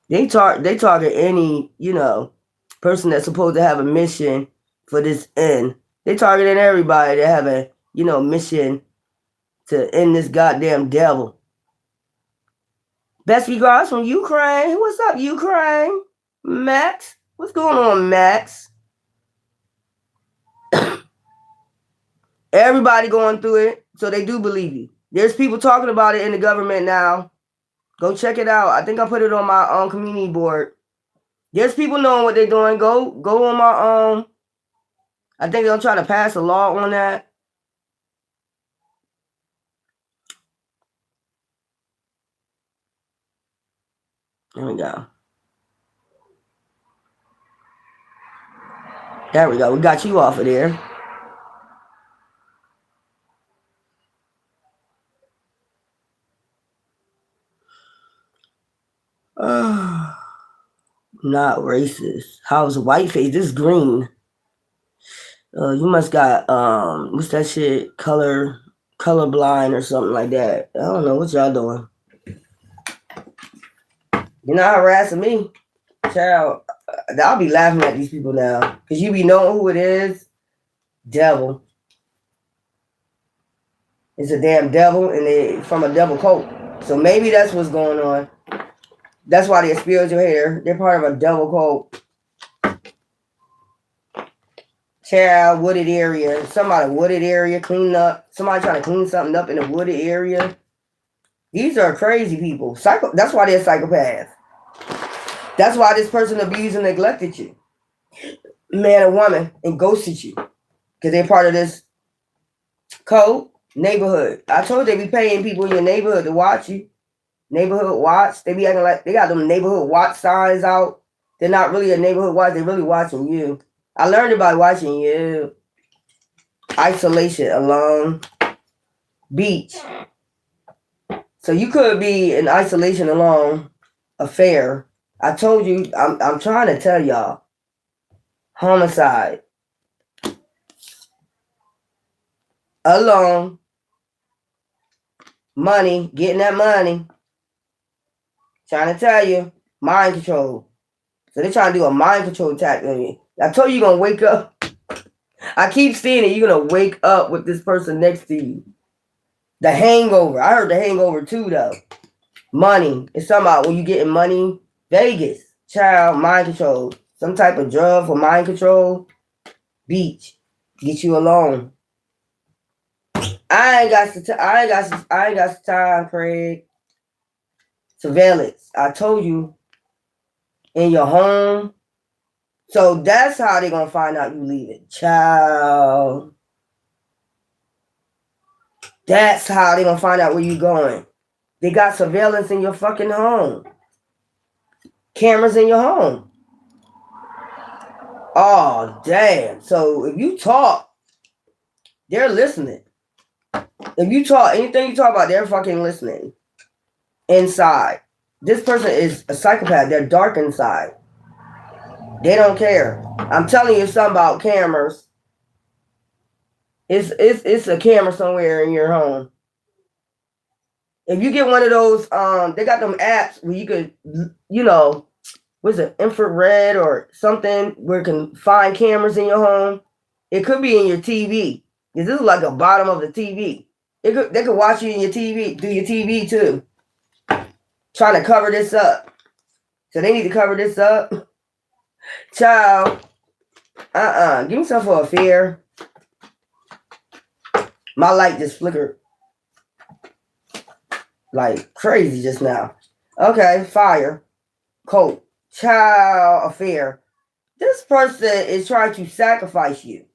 S1: They target any, you know, person that's supposed to have a mission for this end. They targeting everybody that have a, you know, mission to end this goddamn devil. Best regards from Ukraine. What's up, Ukraine? Max? What's going on, Max? Everybody going through it, so they do believe you. There's people talking about it in the government now. Go check it out. I think I put it on my community board. There's people knowing what they're doing. Go on my I think they'll try to pass a law on that. There we go. There we go. We got you off of there. Not racist. How's whiteface? This is green. You must got what's that shit? Colorblind or something like that. I don't know what y'all doing. You're not harassing me, child. I'll be laughing at these people now because you be knowing who it is. Devil. It's a damn devil, and they from a devil cult. So maybe that's what's going on. That's why they're spiritual hair. They're part of a devil cult. Child, wooded area. Somebody wooded area, clean up. Somebody trying to clean something up in a wooded area. These are crazy people. That's why they're psychopaths. That's why this person abused and neglected you. Man or woman, and ghosted you. Because they're part of this code neighborhood. I told you they be paying people in your neighborhood to watch you. Neighborhood watch. They be acting like they got them neighborhood watch signs out. They're not really a neighborhood watch. They're really watching you. I learned about watching you. Isolation, alone. Beach. So you could be in isolation, alone. Affair. I told you, I'm trying to tell y'all. Homicide. Alone. Money. Getting that money. Trying to tell you. Mind control. So they're trying to do a mind control attack on you. I told you you're going to wake up. I keep seeing it. You're going to wake up with this person next to you. The hangover. I heard the hangover too, though. Money. It's something about when you getting money. Vegas. Child. Mind control. Some type of drug for mind control. Beach. Get you alone. I ain't got time, Craig. Surveillance. I told you. In your home. So that's how they're going to find out you leaving. Child. That's how they're going to find out where you going. They got surveillance in your fucking home. Cameras in your home. Oh, damn. So if you talk, they're listening. If you talk anything you talk about, they're fucking listening. Inside. This person is a psychopath. They're dark inside. They don't care. I'm telling you something about cameras. It's a camera somewhere in your home. If you get one of those, they got them apps where you could, you know, what's it, infrared or something where it can find cameras in your home. It could be in your TV. This is like the bottom of the TV. They could watch you in your TV, do your TV too. Trying to cover this up. So they need to cover this up. Child. Give me something for a fear. My light just flickered like crazy just now. Okay, fire. Coat. Child affair. This person is trying to sacrifice you.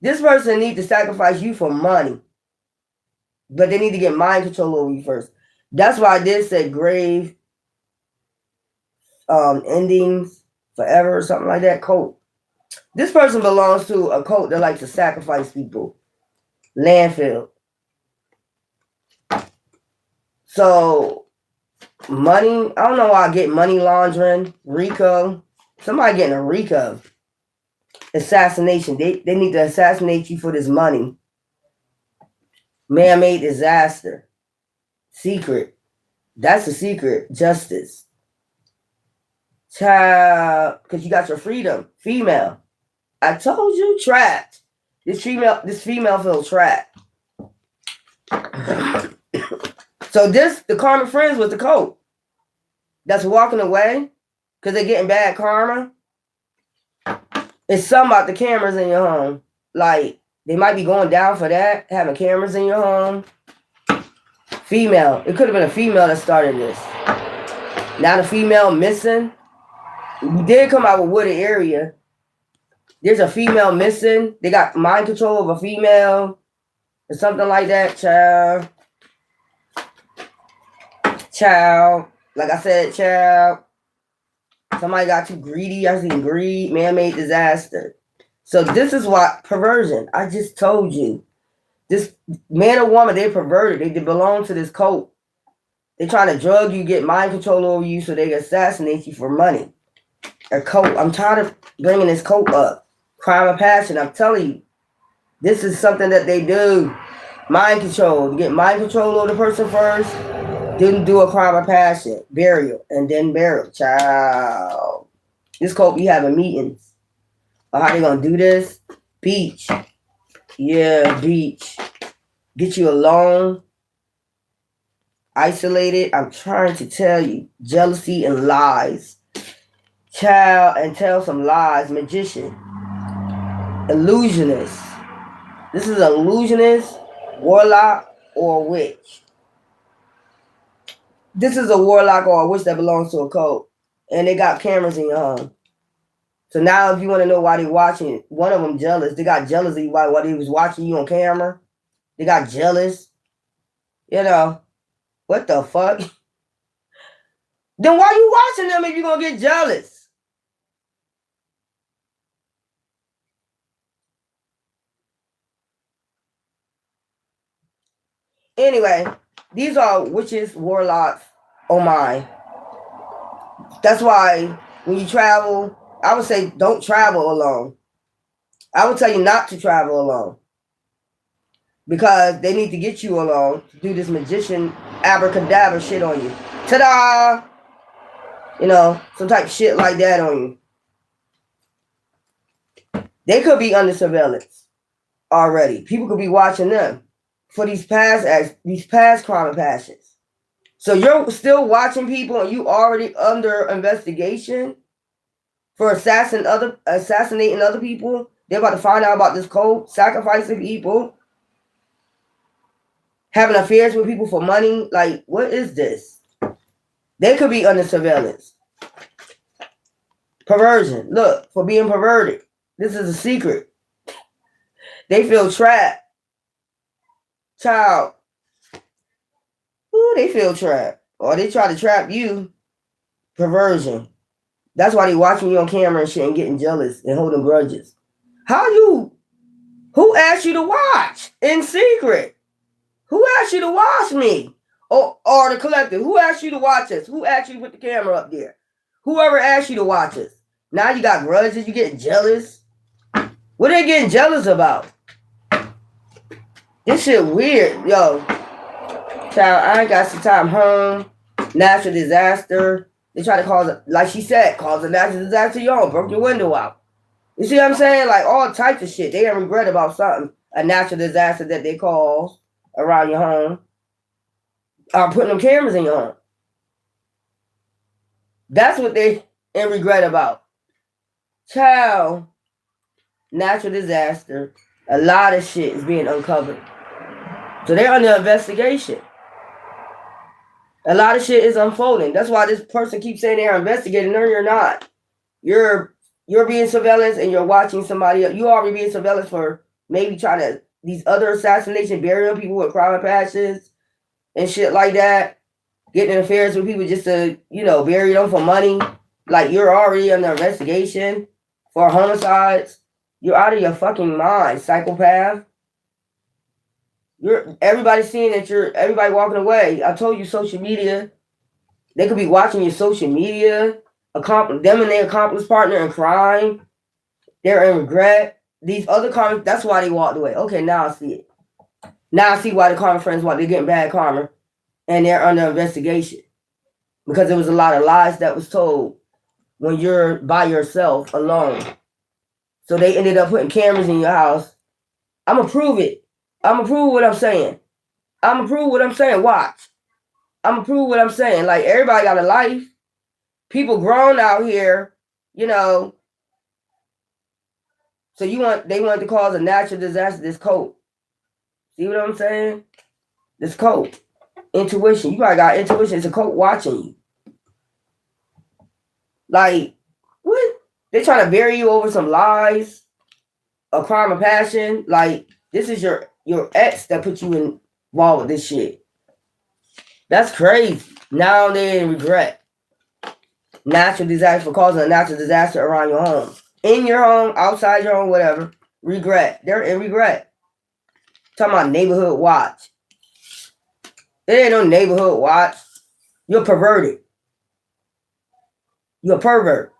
S1: This person needs to sacrifice you for money. But they need to get mind control over you first. That's why I did say grave endings forever or something like that. Cult. This person belongs to a cult that likes to sacrifice people. Landfill. So, money, I don't know why I get money laundering, RICO. Somebody getting a RICO. Assassination. They need to assassinate you for this money. Man-made disaster. Secret. That's a secret. Justice. Child, because you got your freedom. Female. I told you, trapped. This female feels trapped. So the karma friends with the cult that's walking away because they're getting bad karma. It's something about the cameras in your home. Like, they might be going down for that, having cameras in your home. Female. It could have been a female that started this. Now the female missing. We did come out with wooded area. There's a female missing. They got mind control of a female or something like that, child. Child. Like I said, child. Somebody got too greedy. I seen greed, man-made disaster. So this is what perversion. I just told you. This man or woman, they perverted. They belong to this cult. They trying to drug you, get mind control over you so they can assassinate you for money. A cult. I'm tired of bringing this cult up. Crime of passion. I'm telling you. This is something that they do. Mind control. You get mind control over the person first. Then do a crime of passion. Burial. And then burial. Child. This cult be having meetings. How they gonna do this? Beach. Yeah, beach. Get you alone. Isolated. I'm trying to tell you. Jealousy and lies. Child, and tell some lies. Magician. Illusionist. This is an illusionist, warlock, or witch. This is a warlock or a witch that belongs to a cult. And they got cameras in your home. So now if you want to know why they watching, one of them jealous. They got jealousy while they was watching you on camera. They got jealous. You know, what the fuck? Then why you watching them if you're going to get jealous? Anyway, these are witches, warlocks. Oh my. That's why when you travel, I would say don't travel alone. I would tell you not to travel alone. Because they need to get you alone to do this magician abracadabra shit on you. Ta-da! You know, some type of shit like that on you. They could be under surveillance already. People could be watching them for these past crime and passions. So you're still watching people and you already under investigation for assassinating other people. They're about to find out about this cult, sacrificing people, having affairs with people for money. Like, what is this? They could be under surveillance. Perversion. Look, for being perverted. This is a secret. They feel trapped. Child. Ooh, they feel trapped. Or they try to trap you. Perversion. That's why they watching you on camera and shit and getting jealous and holding grudges. How you Who asked you to watch in secret? Who asked you to watch me? Or the collective? Who asked you to watch us? Who asked you to put the camera up there? Whoever asked you to watch us. Now you got grudges. You getting jealous. What are they getting jealous about? This shit weird, yo. Child, I ain't got some time home. Natural disaster. They try to cause, like she said, cause a natural disaster. Yo, broke your window out. You see what I'm saying? Like all types of shit. They don't regret about something. A natural disaster that they cause around your home. Or putting them cameras in your home. That's what they in regret about. Child, natural disaster. A lot of shit is being uncovered. So they're under investigation. A lot of shit is unfolding. That's why this person keeps saying they're investigating. No, you're not. You're being surveillance and you're watching somebody else. You already being surveillance for maybe trying to these other assassination, burying people with crime and passions and shit like that. Getting in affairs with people just to, bury them for money. Like you're already under investigation for homicides. You're out of your fucking mind, psychopath. Everybody's seeing that everybody walking away. I told you social media. They could be watching your social media. Them and their accomplice partner in crime. They're in regret. These other karma, that's why they walked away. Okay, now I see it. Now I see why the karma friends they're getting bad karma. And they're under investigation. Because there was a lot of lies that was told when you're by yourself, alone. So they ended up putting cameras in your house. I'm going to prove it. I'm going to prove what I'm saying. I'm going to prove what I'm saying. Watch. I'm going to prove what I'm saying. Like, everybody got a life. People grown out here, So they want to cause a natural disaster, this cult. See what I'm saying? This cult. Intuition. You probably got intuition. It's a cult watching you. Like, what? They trying to bury you over some lies, a crime of passion. Like, this is your ex that put you involved with this shit. That's crazy. Now they're in regret. Natural disaster for causing a natural disaster around your home. In your home, outside your home, whatever. Regret. They're in regret. Talking about neighborhood watch. It ain't no neighborhood watch. You're perverted. You're a pervert.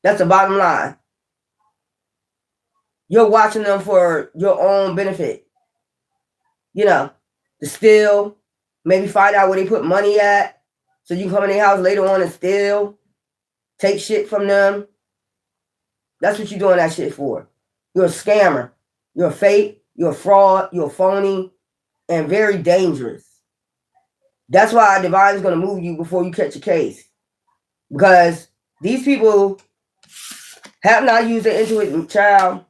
S1: That's the bottom line. You're watching them for your own benefit. To steal, maybe find out where they put money at, so you can come in their house later on and steal, take shit from them. That's what you're doing that shit for. You're a scammer. You're a fake. You're a fraud. You're a phony. And very dangerous. That's why Divine is going to move you before you catch a case. Because these people have not used their intuition, child.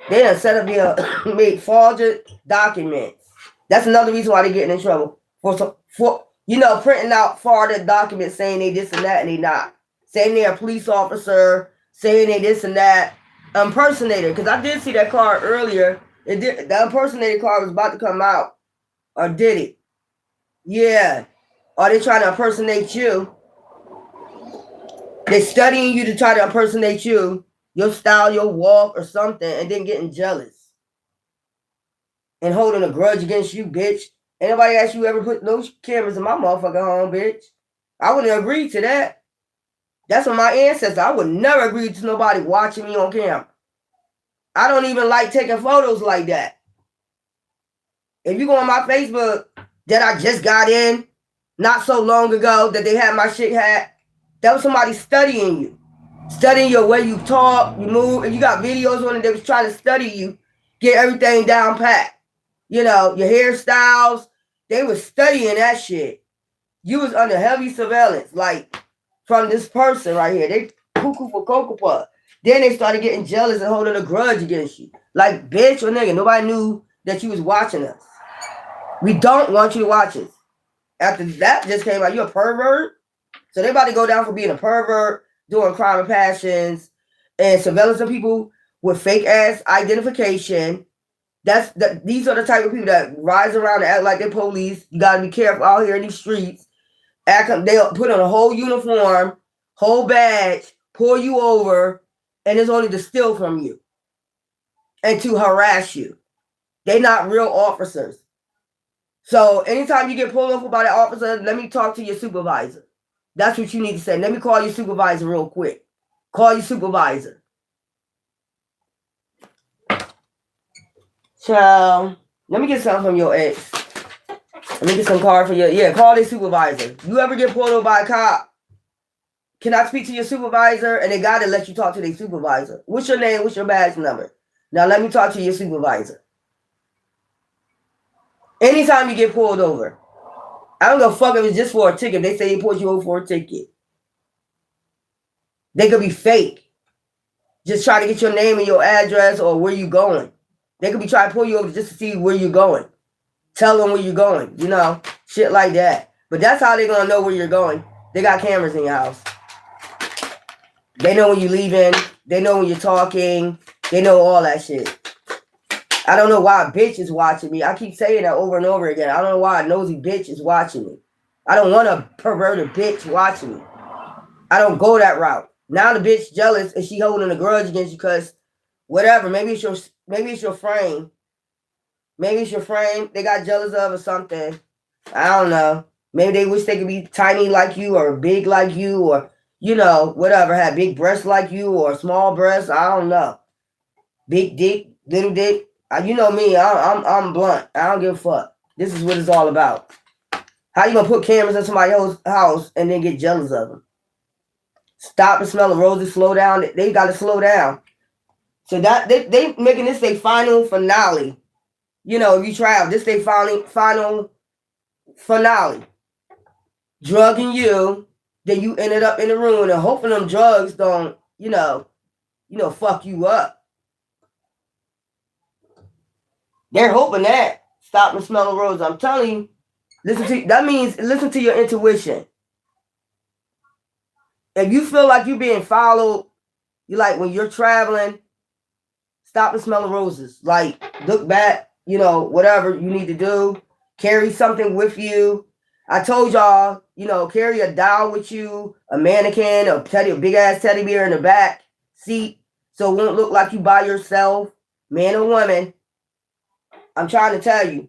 S1: They done set up their made fraudulent documents. That's another reason why they're getting in trouble. For printing out fraudulent documents saying they this and that and they not. Saying they're a police officer, saying they this and that. Impersonator. Because I did see that card earlier. The impersonator card was about to come out. Or did it? Yeah. Are they trying to impersonate you? They're studying you to try to impersonate you, your style, your walk, or something, and then getting jealous. And holding a grudge against you, bitch. Ain't nobody asked you ever put those cameras in my motherfucking home, bitch. I wouldn't agree to that. That's from my ancestors. I would never agree to nobody watching me on camera. I don't even like taking photos like that. If you go on my Facebook that I just got in not so long ago that they had my shit hat, that was somebody studying you. Studying your way you talk, you move. If you got videos on it, they was trying to study you, get everything down pat. Your hairstyles, they was studying that shit. You was under heavy surveillance, like from this person right here. They cuckoo for Cocoa Puff. Then they started getting jealous and holding a grudge against you. Like, bitch or nigga, nobody knew that you was watching us. We don't want you to watch us. After that just came out, you're a pervert. So they're about to go down for being a pervert, doing crime of passions, and surveillance of people with fake ass identification. These are the type of people that rise around and act like they're police. You gotta be careful out here in these streets. They'll put on a whole uniform, whole badge, pull you over, and it's only to steal from you. and to harass you. They're not real officers. So anytime you get pulled over by the officer, let me talk to your supervisor. That's what you need to say. Let me call your supervisor real quick. Call your supervisor. So let me get something from your ex. Let me get some card for you. Call their supervisor. You ever get pulled over by a cop? Can I speak to your supervisor? And they gotta let you talk to their supervisor. What's your name? What's your badge number? Now let me talk to your supervisor. Anytime you get pulled over, I don't give a fuck if it's just for a ticket. They say they pulled you over for a ticket. They could be fake. Just try to get your name and your address or where you going. They could be trying to pull you over just to see where you're going. Tell them where you're going. You know, shit like that. But that's how they're going to know where you're going. They got cameras in your house. They know when you're leaving. They know when you're talking. They know all that shit. I don't know why a bitch is watching me. I keep saying that over and over again. I don't know why a nosy bitch is watching me. I don't want a perverted bitch watching me. I don't go that route. Now the bitch jealous and she holding a grudge against you because whatever. Maybe it's your frame. Maybe it's your frame they got jealous of or something. I don't know. Maybe they wish they could be tiny like you or big like you or, you know, whatever. Have big breasts like you or small breasts. I don't know. Big dick, little dick. You know me. I'm blunt. I don't give a fuck. This is what it's all about. How you gonna put cameras in somebody's house and then get jealous of them? Stop and smell the roses. Slow down. They got to slow down. So that they making this their final finale. You know, if you travel, this their final finale. Drugging you, then you ended up in the room and hoping them drugs don't, you know, fuck you up. They're hoping that. Stop and smell the roses. I'm telling you, listen to your intuition. If you feel like you're being followed, you like when you're traveling, stop and smell the roses. Like, look back, you know, whatever you need to do. Carry something with you. I told y'all, you know, carry a doll with you, a mannequin, a big ass teddy bear in the back seat, so it won't look like you by yourself, man or woman. I'm trying to tell you.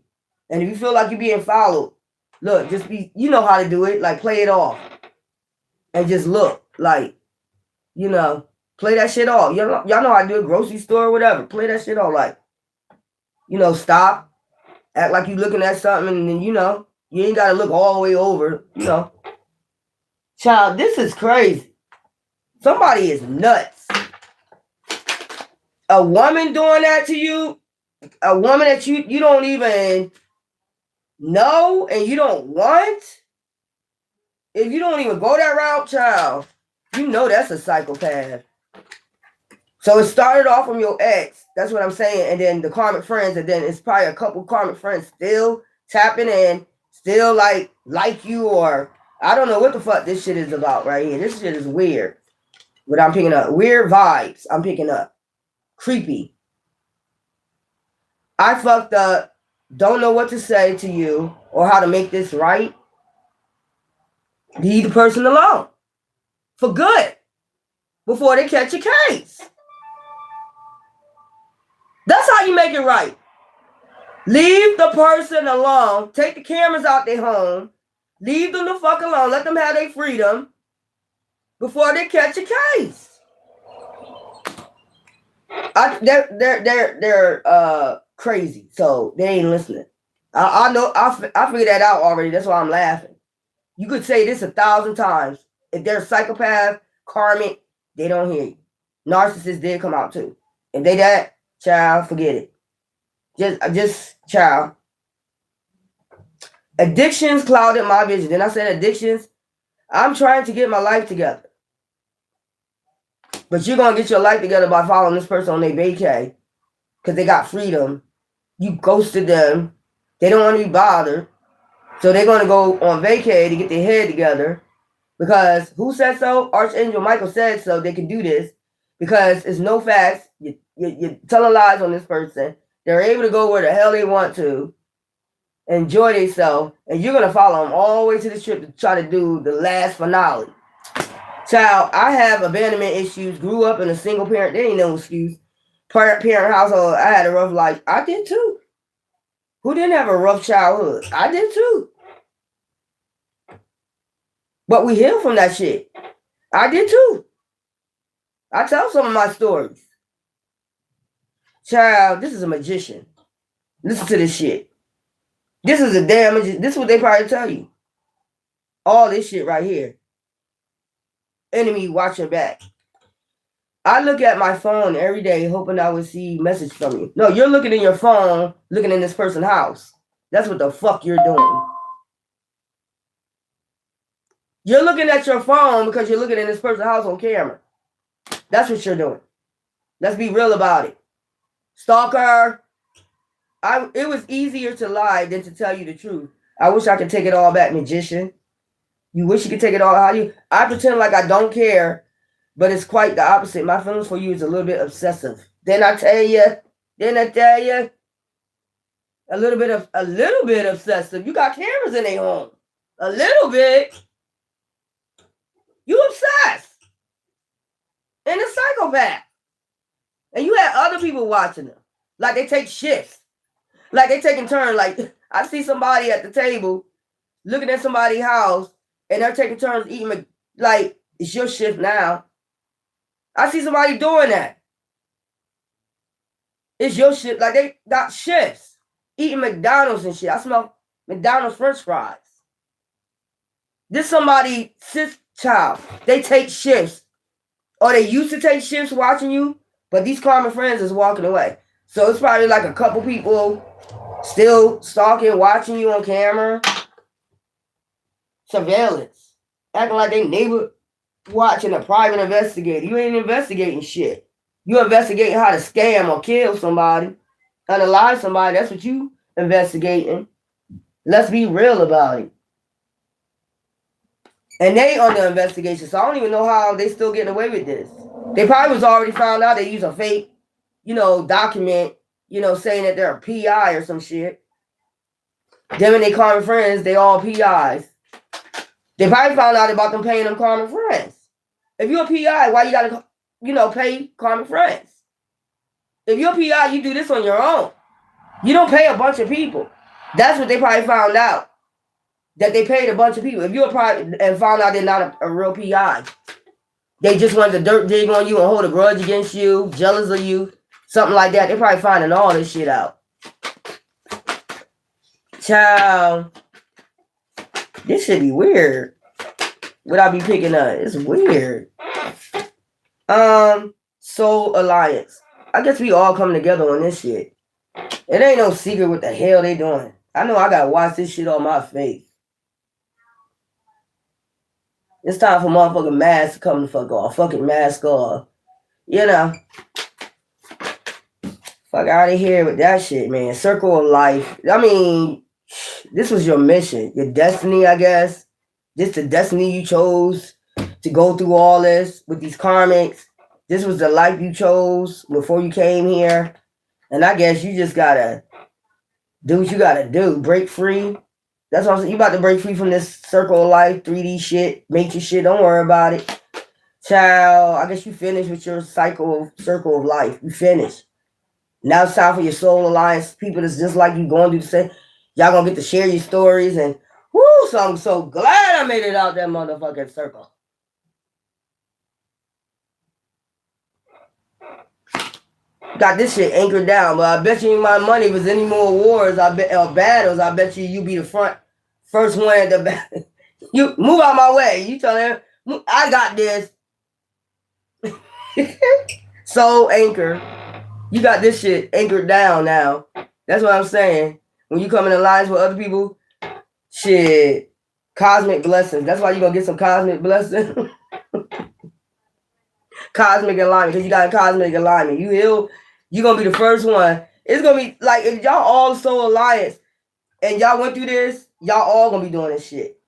S1: And if you feel like you're being followed, look, just you know how to do it. Like, play it off. And just look, like, you know, play that shit off. Y'all know how to do it, grocery store or whatever. Play that shit off, like, you know, stop. Act like you looking at something and then, you know, you ain't got to look all the way over, you know. Child, this is crazy. Somebody is nuts. A woman doing that to you, a woman that you don't even know and you don't want, if you don't even go that route, child, you know that's a psychopath. So it started off from your ex. That's what I'm saying. And then the karmic friends, and then it's probably a couple karmic friends still tapping in, still like you, or I don't know what the fuck this shit is about right here. This shit is weird. What I'm picking up. Weird vibes I'm picking up. Creepy. I fucked up. Don't know what to say to you or how to make this right. Leave the person alone. For good. Before they catch a case. That's how you make it right. Leave the person alone. Take the cameras out their home. Leave them the fuck alone. Let them have their freedom before they catch a case. They're crazy, so they ain't listening. I know. I figured that out already. That's why I'm laughing. You could say this 1,000 times. If they're psychopath, karmic, they don't hear you. Narcissists did come out too. If they that, child, forget it. Just child. Addictions clouded my vision. Then I said addictions. I'm trying to get my life together. But you're going to get your life together by following this person on their vacay. Because they got freedom. You ghosted them. They don't want to be bothered. So they're going to go on vacay to get their head together. Because who said so? Archangel Michael said so. They can do this. Because it's no facts. You're telling lies on this person. They're able to go where the hell they want to. Enjoy themselves. And you're going to follow them all the way to the trip to try to do the last finale. Child, I have abandonment issues. Grew up in a single parent. There ain't no excuse. parent household. I had a rough life. I did too. Who didn't have a rough childhood? I did too. But we heal from that shit. I did too. I tell some of my stories. Child, this is a magician. Listen to this shit. This is a damn magician. This is what they probably tell you. All this shit right here. Enemy watching back. I look at my phone every day hoping I would see a message from you. No, you're looking in your phone, looking in this person's house. That's what the fuck you're doing. You're looking at your phone because you're looking in this person's house on camera. That's what you're doing. Let's be real about it. Stalker. It was easier to lie than to tell you the truth. I wish I could take it all back, magician. You wish you could take it all out of you? I pretend like I don't care, but it's quite the opposite. My feelings for you is a little bit obsessive. Didn't I tell you? A little bit obsessive. You got cameras in their home. A little bit. You obsessed. And a psychopath. And you had other people watching them. Like they take shifts. Like they taking turns. Like I see somebody at the table looking at somebody's house and they're taking turns eating. Like it's your shift now. I see somebody doing that. It's your shift. Like they got shifts. Eating McDonald's and shit. I smell McDonald's French fries. This somebody, sis child. They take shifts. Or they used to take shifts watching you. But these common friends is walking away. So it's probably like a couple people still stalking, watching you on camera. Surveillance. Acting like they neighbor watching a private investigator. You ain't investigating shit. You investigating how to scam or kill somebody. Unalive somebody. That's what you investigating. Let's be real about it. And they under investigation. So I don't even know how they still getting away with this. They probably was already found out they use a fake, document, saying that they're a PI or some shit. Them and they common friends, they all PIs. They probably found out about them paying them common friends. If you're a PI, why you gotta, pay common friends? If you're a PI, you do this on your own. You don't pay a bunch of people. That's what they probably found out. That they paid a bunch of people. If you're a private and found out they're not a real PI. They just wanted to dirt dig on you and hold a grudge against you, jealous of you, something like that. They're probably finding all this shit out. Child, this should be weird. What I be picking up? It's weird. Soul Alliance. I guess we all come together on this shit. It ain't no secret what the hell they doing. I know I gotta watch this shit on my face. It's time for motherfucking masks to come the fuck off. Fucking mask off. Fuck out of here with that shit, man. Circle of life. I mean, this was your mission. Your destiny, I guess. This the destiny you chose to go through all this with these karmics. This was the life you chose before you came here. And I guess you just gotta do what you gotta do. Break free. That's what I'm saying. You about to break free from this circle of life, 3D shit, matrix shit. Don't worry about it. Child, I guess you finished with your circle of life. You finished. Now it's time for your Soul Alliance people that's just like you going through the same. Y'all gonna get to share your stories and whoo, so I'm so glad I made it out that motherfucking circle. Got this shit anchored down, but I bet you my money, if there's any more wars, battles, I bet you be the first one at the back. You move out my way. You tell them, I got this. Soul anchor. You got this shit anchored down now. That's what I'm saying. When you come in alliance with other people, shit, cosmic blessings. That's why you're gonna get some cosmic blessings. Cosmic alignment, because you got a cosmic alignment. You heal, you're gonna be the first one. It's gonna be like if y'all all Soul Alliance and y'all went through this, y'all all gonna be doing this shit.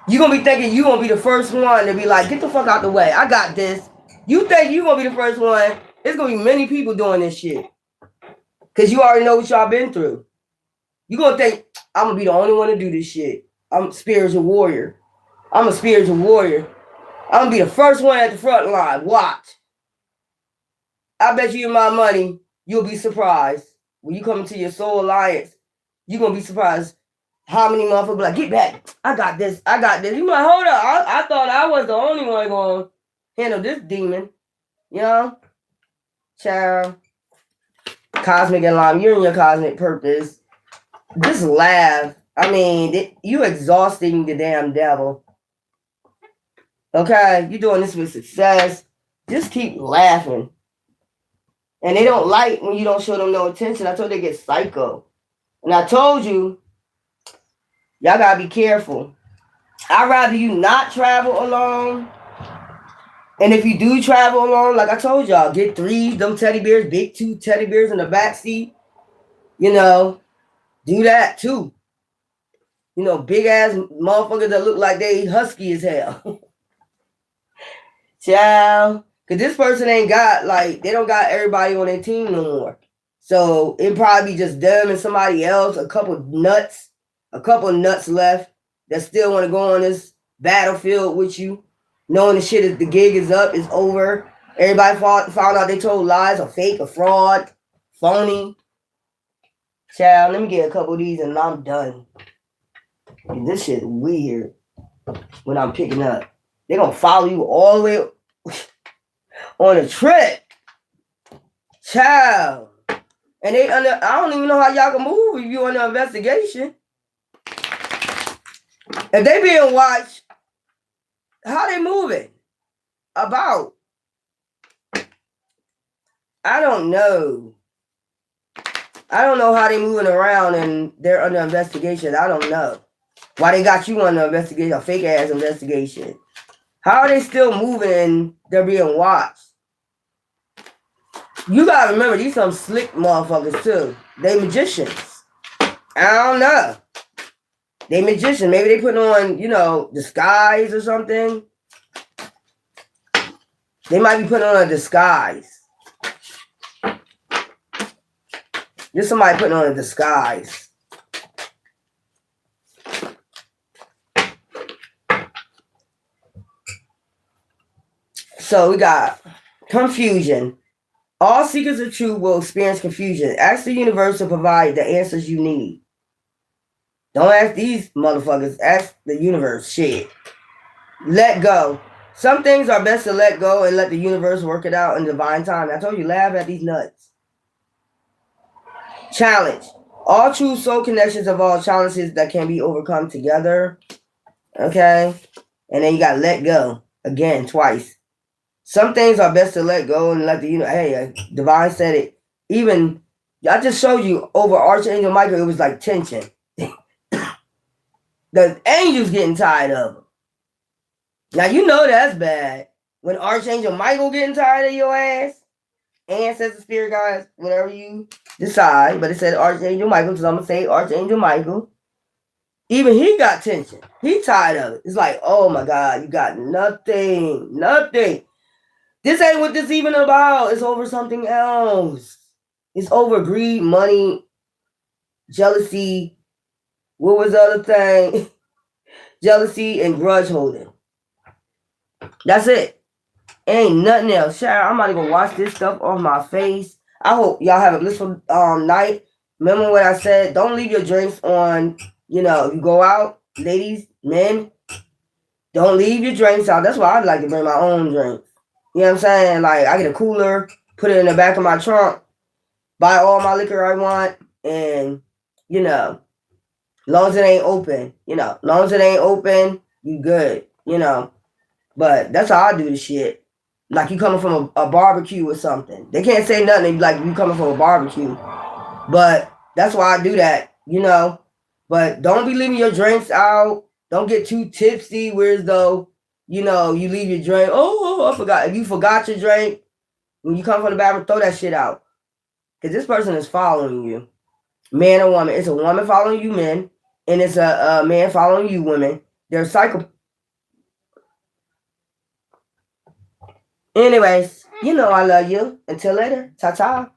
S1: You're gonna be thinking you gonna be the first one to be like, get the fuck out the way. I got this. You think you gonna be the first one. It's gonna be many people doing this shit. Cause you already know what y'all been through. You gonna think, I'm gonna be the only one to do this shit. I'm a spiritual warrior. I'm a spiritual warrior. I'm gonna be the first one at the front line. Watch. I bet you my money, you'll be surprised. When you come into your soul alliance, you're going to be surprised how many motherfuckers be like, get back. I got this. I got this. You like, hold up. I thought I was the only one going to handle this demon. You know? Child. Cosmic and Lime, you're in your cosmic purpose. Just laugh. I mean, you exhausting the damn devil. Okay? You're doing this with success. Just keep laughing. And they don't like when you don't show them no attention. I told they get psycho. And I told you, y'all gotta be careful. I'd rather you not travel alone. And if you do travel alone, like I told y'all, get 3 them teddy bears, big 2 teddy bears in the back seat. You know, do that too. You know, big ass motherfuckers that look like they husky as hell. Child. Cause this person ain't got, like, they don't got everybody on their team no more. So it probably be just them and somebody else, a couple nuts left that still want to go on this battlefield with you, knowing the shit is the gig is up, it's over. Everybody found out they told lies, or fake, or fraud, phony. Child, let me get a couple of these and I'm done. This shit weird when I'm picking up. They're gonna follow you all the way on a trip. Child. And I don't even know how y'all can move if you under investigation. If they being watched, how they moving? About? I don't know. I don't know how they moving around and they're under investigation. I don't know. Why they got you under investigation, a fake ass investigation? How are they still moving and they're being watched? You gotta remember, these some slick motherfuckers too. They magicians. I don't know. They magicians. Maybe they put on, you know, disguise or something. They might be putting on a disguise. There's somebody putting on a disguise. So we got confusion. All seekers of truth will experience confusion. Ask the universe to provide the answers you need. Don't ask these motherfuckers. Ask the universe. Shit. Let go. Some things are best to let go and let the universe work it out in divine time. I told you, laugh at these nuts. Challenge. All true soul connections involve challenges that can be overcome together. Okay? And then you got let go. Again, twice. Some things are best to let go and let the, you know, hey, Divine said it. Even, I just showed you over Archangel Michael, it was like tension. The angels getting tired of him. Now, you know that's bad. When Archangel Michael getting tired of your ass, ancestor, spirit guides, whatever you decide, but it said Archangel Michael, so I'm going to say Archangel Michael. Even he got tension. He tired of it. It's like, oh my God, you got nothing. This ain't what this even about. It's over something else. It's over greed, money, jealousy. What was the other thing? Jealousy and grudge holding. That's it. Ain't nothing else. Sharon, I'm about to go wash this stuff off my face. I hope y'all have a blissful night. Remember what I said? Don't leave your drinks on, you know, you go out, ladies, men, don't leave your drinks out. That's why I'd like to bring my own drink. You know what I'm saying? Like, I get a cooler, put it in the back of my trunk, buy all my liquor I want, and, you know, long as it ain't open, you good, you know. But that's how I do the shit. Like you coming from a barbecue or something. They can't say nothing like you coming from a barbecue. But that's why I do that, you know. But don't be leaving your drinks out. Don't get too tipsy, whereas though, you know, you leave your drink. Oh, I forgot. If you forgot your drink, when you come from the bathroom, throw that shit out. Because this person is following you. Man or woman. It's a woman following you, men. And it's a man following you, women. They're psycho. Anyways, you know I love you. Until later. Ta-ta.